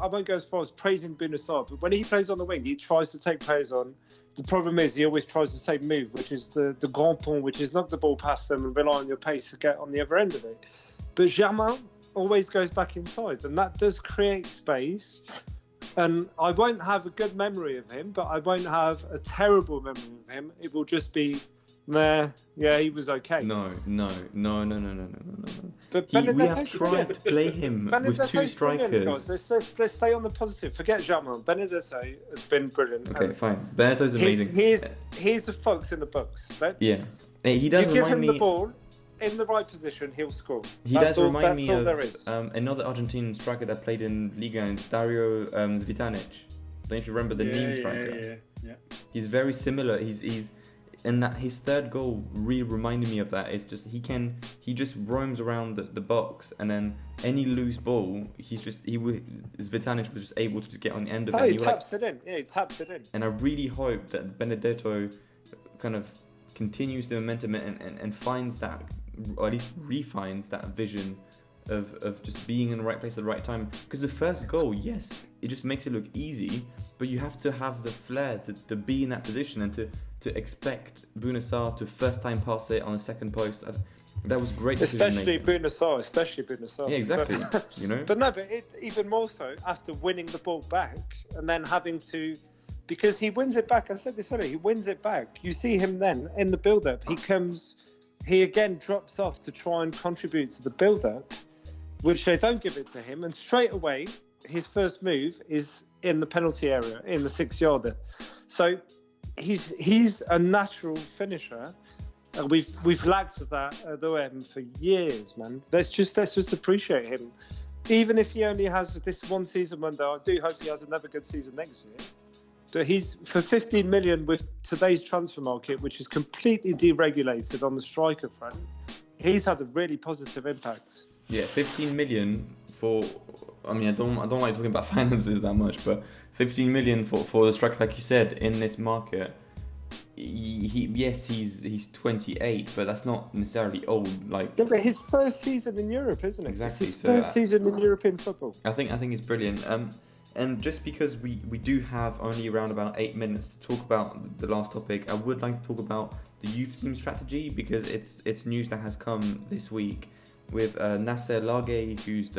won't go as far as praising Bunassar, but when he plays on the wing, he tries to take players on. The problem is he always tries the same move, which is the grand pont, which is knock the ball past them and rely on your pace to get on the other end of it. But Germain always goes back inside, and that does create space. And I won't have a good memory of him, but I won't have a terrible memory of him. It will just be, yeah, he was okay. No. But We have tried to play him with two strikers. Let's stay on the positive. Forget Germain. Benedetto has been brilliant. Okay, fine. Beneto's amazing. He's a fox in the box. Yeah. He does you give remind him the me. ball in the right position, he'll score. He That's does all, remind that's me all of there is. another Argentinian striker that played in Liga, and Dario Zvitanic. Don't know if you remember the Nimes striker. Yeah. He's very similar. He's and that his third goal really reminded me of that. It's just he just roams around the box, and then any loose ball, Zvitanic was just able to just get on the end of it. Oh, he taps it in. Yeah, he taps it in. And I really hope that Benedetto kind of continues the momentum and finds that, or at least refines that vision of just being in the right place at the right time. Because the first goal, yes, it just makes it look easy, but you have to have the flair to be in that position and to expect Bunassar to first time pass it on the second post. That was great. Especially Bunassar. Yeah, exactly. But even more so after winning the ball back and then having to, because he wins it back. I said this earlier. He wins it back. You see him then in the build-up. He again drops off to try and contribute to the build-up, which they don't give it to him. And straight away, his first move is in the penalty area, in the 6-yarder. So he's a natural finisher. We've lacked that at the OM for years, man. Let's just appreciate him. Even if he only has this one season window, I do hope he has another good season next year. But he's for 15 million with today's transfer market, which is completely deregulated on the striker front. He's had a really positive impact. Yeah, 15 million for. I mean, I don't like talking about finances that much, but 15 million for the striker, like you said, in this market. He's 28, but that's not necessarily old. Like, yeah, but his first season in Europe, isn't it? Exactly. It's his first season in European football. I think it's brilliant. And just because we do have only around about 8 minutes to talk about the last topic, I would like to talk about the youth team strategy, because it's news that has come this week with Nasser Laghe, who's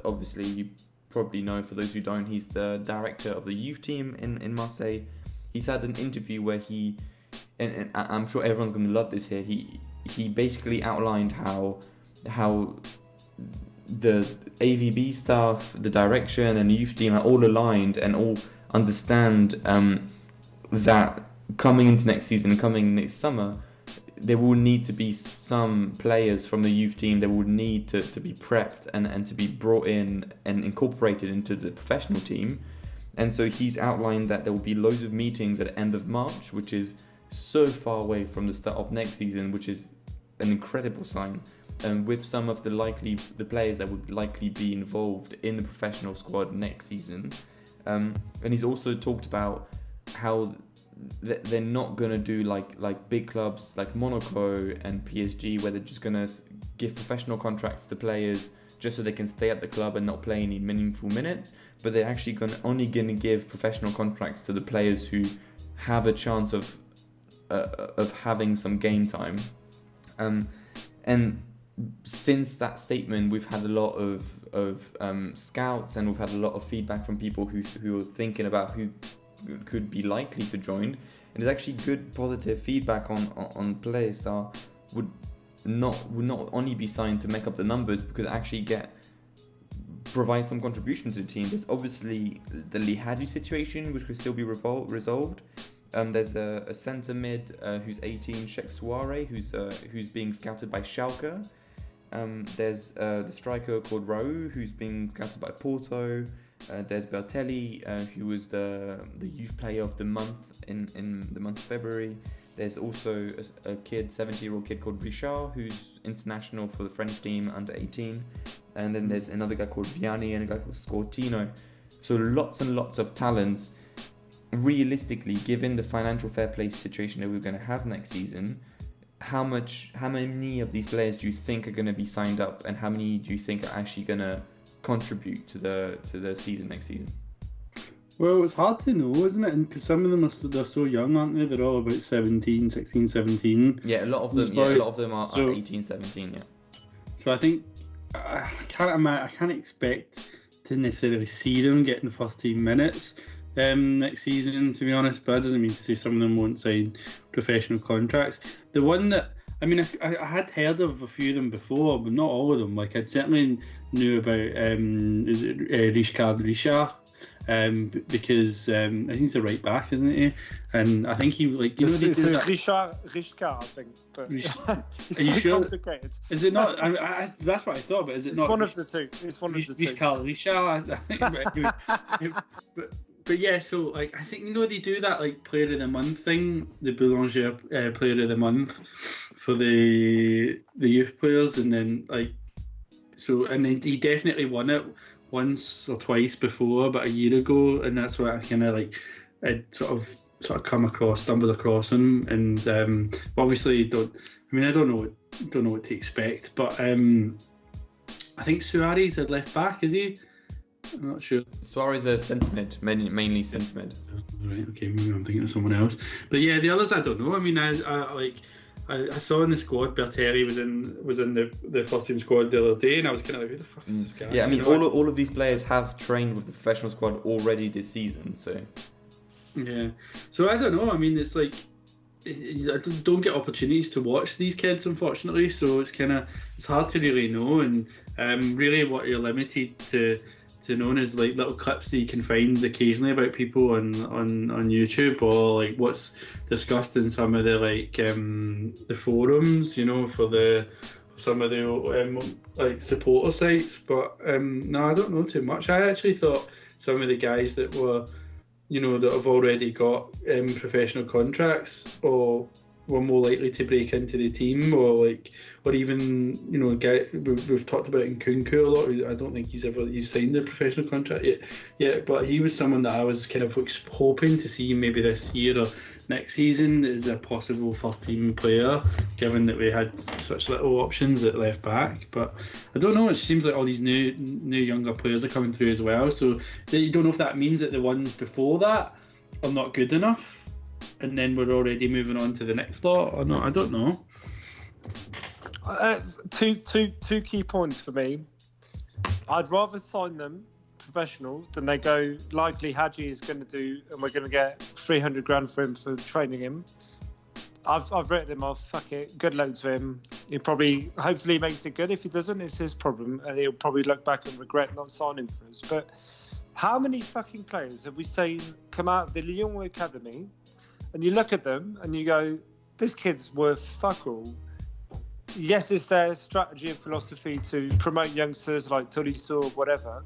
obviously you probably know, for those who don't, he's the director of the youth team in Marseille. He's had an interview where and I'm sure everyone's going to love this here, he basically outlined how the AVB staff, the direction and the youth team are all aligned and all understand that coming into next season, coming next summer, there will need to be some players from the youth team that will need to be prepped and to be brought in and incorporated into the professional team. And so he's outlined that there will be loads of meetings at the end of March, which is so far away from the start of next season, which is an incredible sign. With some of the players that would likely be involved in the professional squad next season. And he's also talked about how they're not going to do like big clubs like Monaco and PSG, where they're just going to give professional contracts to players just so they can stay at the club and not play any meaningful minutes, but they're actually only going to give professional contracts to the players who have a chance of having some game time. And since that statement, we've had a lot of scouts, and we've had a lot of feedback from people who are thinking about who could be likely to join. And there's actually good positive feedback on players that would not only be signed to make up the numbers, but could actually get provide some contribution to the team. There's obviously the Lihadi situation, which could still be resolved. There's a centre mid who's 18, Sheikh Souare, who's being scouted by Schalke. There's the striker called Raul, who's being scouted by Porto. There's Bertelli, who was the youth player of the month in the month of February. There's also a 70-year-old kid called Richard, who's international for the French team under 18. And then there's another guy called Vianney and a guy called Scortino. So lots and lots of talents. Realistically, given the financial fair play situation that we're going to have next season, how many of these players do you think are going to be signed up, and how many do you think are actually going to contribute to the season next season? Well, it's hard to know, isn't it? Because some of them they're so young, aren't they? They're all about 16, 17. Yeah, a lot of them are 18, 17. Yeah. So I think I can't expect to necessarily see them getting first team minutes next season, to be honest. But that doesn't mean to say some of them won't sign professional contracts. The one that I had heard of a few of them before, but not all of them. Like, I'd certainly knew about Richard. Because I think he's a right back, isn't he? And I think he Richard, I think. But it's are you sure? Complicated. Is it not? That's what I thought, but is it not? It's one of the two. It's one of the two. Richard, I think. But yeah, so I think they do that player of the month thing, the Boulanger player of the month for the youth players, and then and then he definitely won it once or twice before, about a year ago, and that's where I kind of I sort of stumbled across him, and obviously don't know what to expect, but I think Suarez had left back, is he? I'm not sure. Suarez is a centre mid, mainly centre mid. Right, okay, maybe I'm thinking of someone else, but yeah, the others I don't know. I mean, I saw in the squad Bertelli was in the first team squad the other day, and I was kind of like, who the fuck is this guy? Yeah, I mean, all of these players have trained with the professional squad already this season, so. Yeah, so I don't know. I mean, it's I don't get opportunities to watch these kids, unfortunately. So it's hard to really know, and really what you're limited to known as little clips that you can find occasionally about people on YouTube, or what's discussed in some of the forums, for some of the supporter sites. But no, I don't know too much. I actually thought some of the guys that were that have already got professional contracts or were more likely to break into the team, or even a guy we've talked about in Kunku a lot. I don't think he's signed a professional contract yet, but he was someone that I was kind of hoping to see maybe this year or next season as a possible first team player, given that we had such little options at left back. But I don't know, it seems like all these new younger players are coming through as well, so you don't know if that means that the ones before that are not good enough, and then we're already moving on to the next lot, or not. I don't know. Two key points for me. I'd rather sign them professional than they go like Haji is going to do, and we're going to get 300 grand for him for training him. I've written him off. Fuck it. Good luck to him. Hopefully he makes it good. If he doesn't, it's his problem, and he'll probably look back and regret not signing for us. But how many fucking players have we seen come out of the Lyon Academy, and you look at them and you go, this kid's worth fuck all. Yes, it's their strategy and philosophy to promote youngsters like Tolisso or whatever.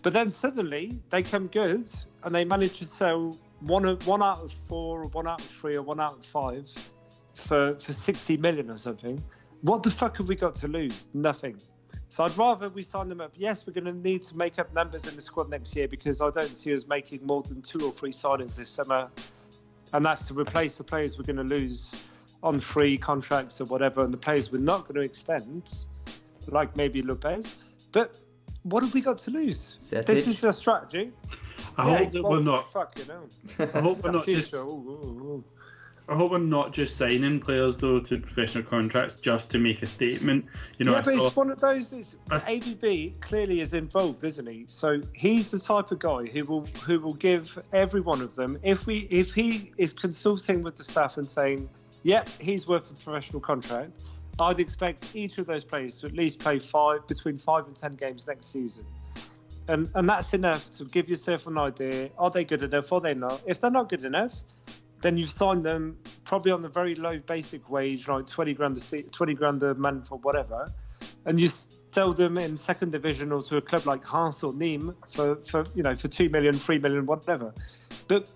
But then suddenly they come good and they manage to sell one out of 4 or 1 out of 3 or 1 out of 5 for 60 million or something. What the fuck have we got to lose? Nothing. So I'd rather we sign them up. Yes, we're going to need to make up numbers in the squad next year, because I don't see us making more than 2 or 3 signings this summer. And that's to replace the players we're going to lose on free contracts or whatever, and the players we're not going to extend, like maybe Lopez. But what have we got to lose? This is a strategy. I hope that we're not. Fucking hell. I hope we're not just. I hope we're not just signing players though to professional contracts just to make a statement. But it's one of those. AVB clearly is involved, isn't he? So he's the type of guy who will give every one of them. If he is consulting with the staff and saying, "Yep, he's worth a professional contract," I'd expect each of those players to at least play between 5 and 10 games next season. And that's enough to give yourself an idea. Are they good enough? Are they not? If they're not good enough, then you've signed them probably on the very low basic wage, like 20 grand a month or whatever, and you sell them in second division or to a club like Reims or Nimes for 2 million, 3 million, whatever. But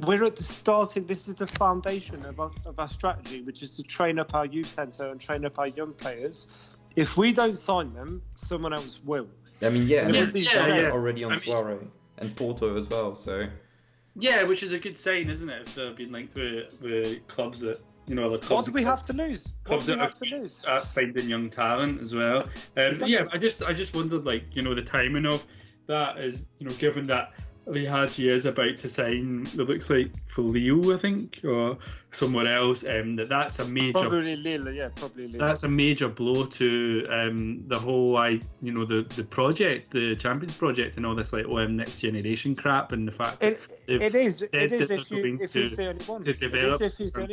we're at the starting. This is the foundation of our strategy, which is to train up our youth centre and train up our young players. If we don't sign them, someone else will. I mean, Yeah. already on Suarez and Porto as well. So yeah, which is a good sign, isn't it? If they've been linked with clubs that other clubs. What do we have to lose? Clubs that have to lose at finding young talent as well. Exactly. Yeah, I just wondered, like, the timing of that is, given that Lihaji is about to sign, it looks like for Lille, I think, or somewhere else. That's a major. Probably Lille, yeah, probably Lille. That's a major blow to the whole, the project, the Champions project, and all this like Next Generation crap, and the fact that it is if he's the only one. To develop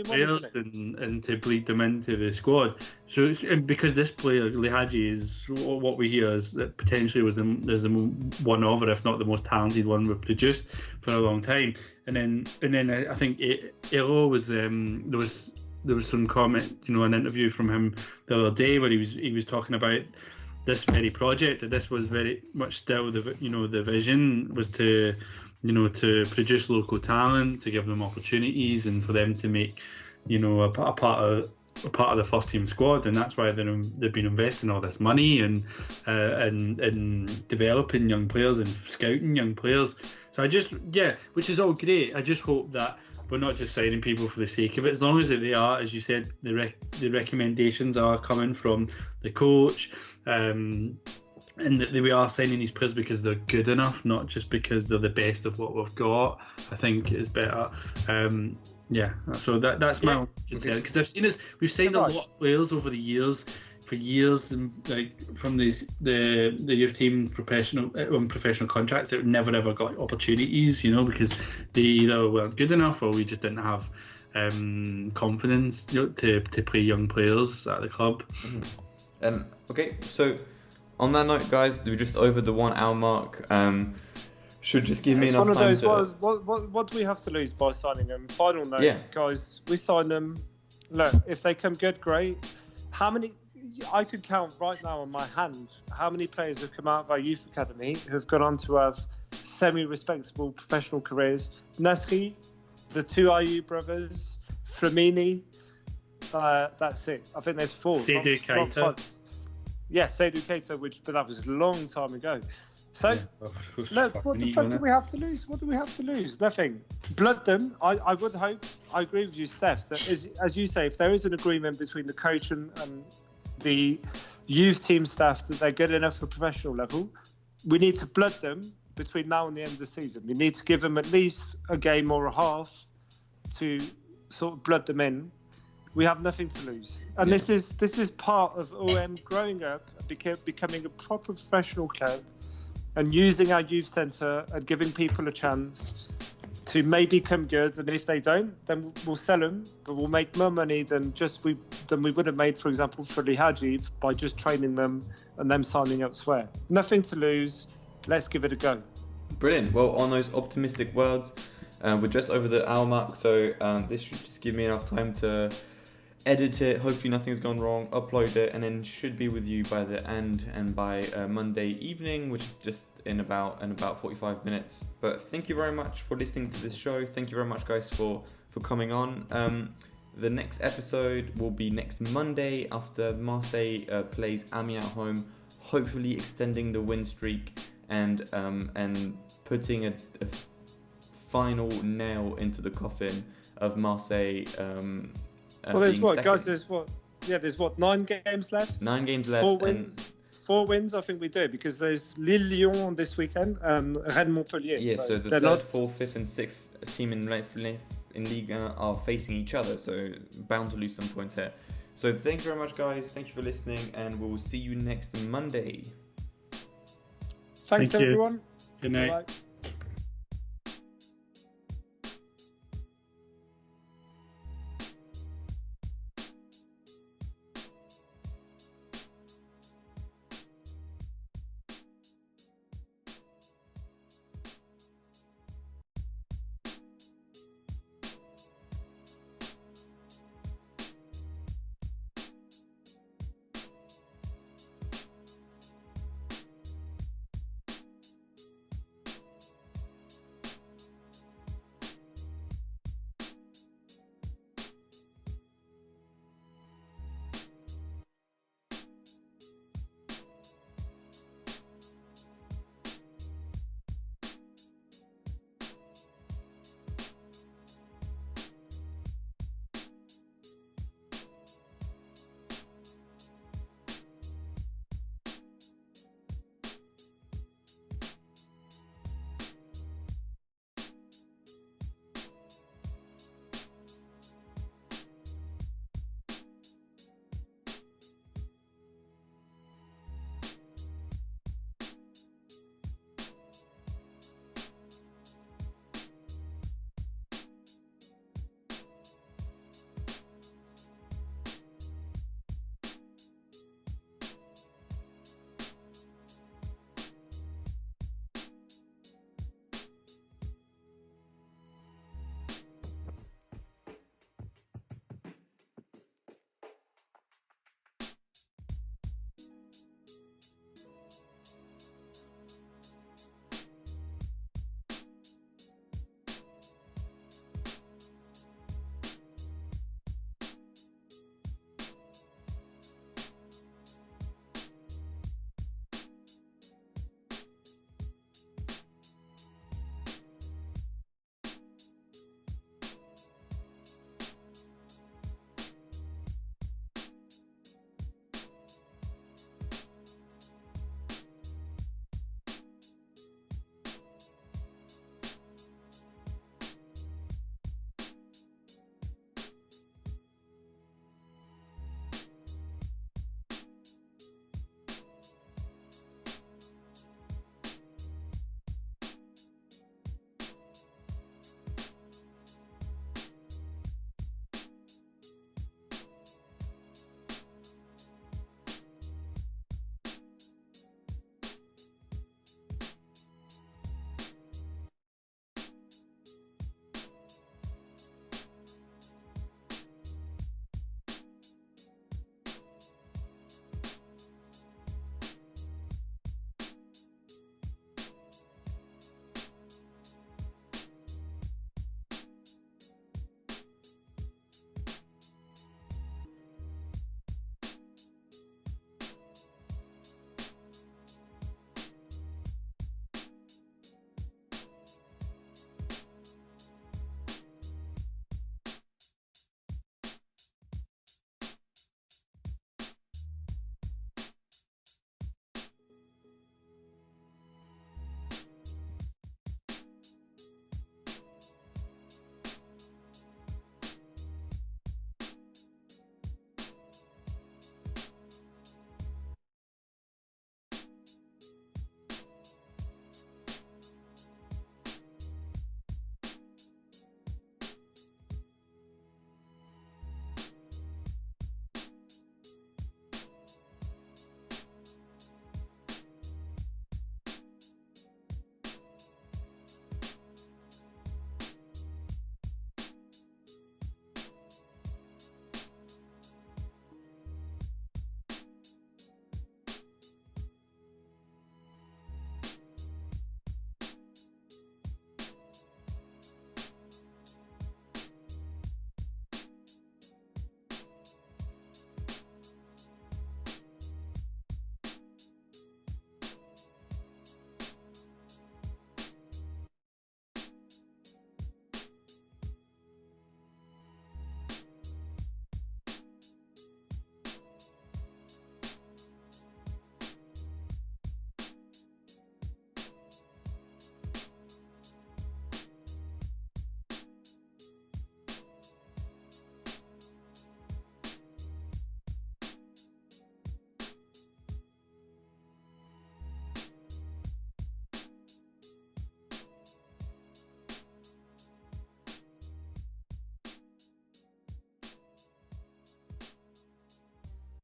players and to bleed them into the squad. So because this player Lihaji is what we hear is that potentially was the one of, or if not the most talented one we've produced for a long time. And then I think Elo was there was some comment, an interview from him the other day where he was talking about this very project, that this was very much still the vision was to produce local talent, to give them opportunities, and for them to make a part of the first team squad. And that's why they've been investing all this money and developing young players and scouting young players. So which is all great. I just hope that we're not just signing people for the sake of it. As long as they are, as you said, the recommendations are coming from the coach, and that we are signing these players because they're good enough, not just because they're the best of what we've got. I think is better. So that's my concern, because I've seen we've signed a lot of players over the years. For years, and like from the youth team professional contracts that never ever got opportunities, because they either weren't good enough or we just didn't have confidence to play young players at the club. Okay, so on that note, guys, we're just over the 1 hour mark. Should just give me enough time to. What do we have to lose by signing them? Final note, guys, we sign them. Look, if they come good, great. How many? I could count right now on my hand how many players have come out of our youth academy who have gone on to have semi-respectable professional careers. Nasri, the 2 IU brothers, Flamini, that's it. I think there's 4. Seydou Keita. Yeah, Seydou Keita, but that was a long time ago. So, look, what the fuck do we have to lose? What do we have to lose? Nothing. Blood them. I would hope, I agree with you, Steph, that as you say, if there is an agreement between the coach and the youth team staff that they're good enough for professional level, we need to blood them between now and the end of the season. We need to give them at least a game or a half to sort of blood them in. We have nothing to lose, and this is part of OM growing up, becoming a proper professional club, and using our youth centre and giving people a chance to maybe come good. And if they don't, then we'll sell them, but we'll make more money than we would have made, for example, for Lihaji by just training them and them signing elsewhere. Nothing to lose. Let's give it a go. Brilliant. Well, on those optimistic words, we're just over the hour mark, so this should just give me enough time to edit it. Hopefully nothing's gone wrong, upload it, and then should be with you by the end and by Monday evening, which is just in about 45 minutes. But thank you very much for listening to this show. Thank you very much, guys, for coming on. The next episode will be next Monday after Marseille plays Amiens at home, hopefully extending the win streak and putting a final nail into the coffin of Marseille. Well, there's what, second. guys? There's 9 games left. 9 games left. 4 wins. 4 wins, I think we do, because there's Lille-Lyon this weekend and Rennes-Montpellier. Yeah, so the 3rd, 4th, 5th and 6th team in Ligue 1 are facing each other, so bound to lose some points here. So thank you very much, guys. Thank you for listening, and we'll see you next Monday. Thanks, everyone. Good night. Bye-bye.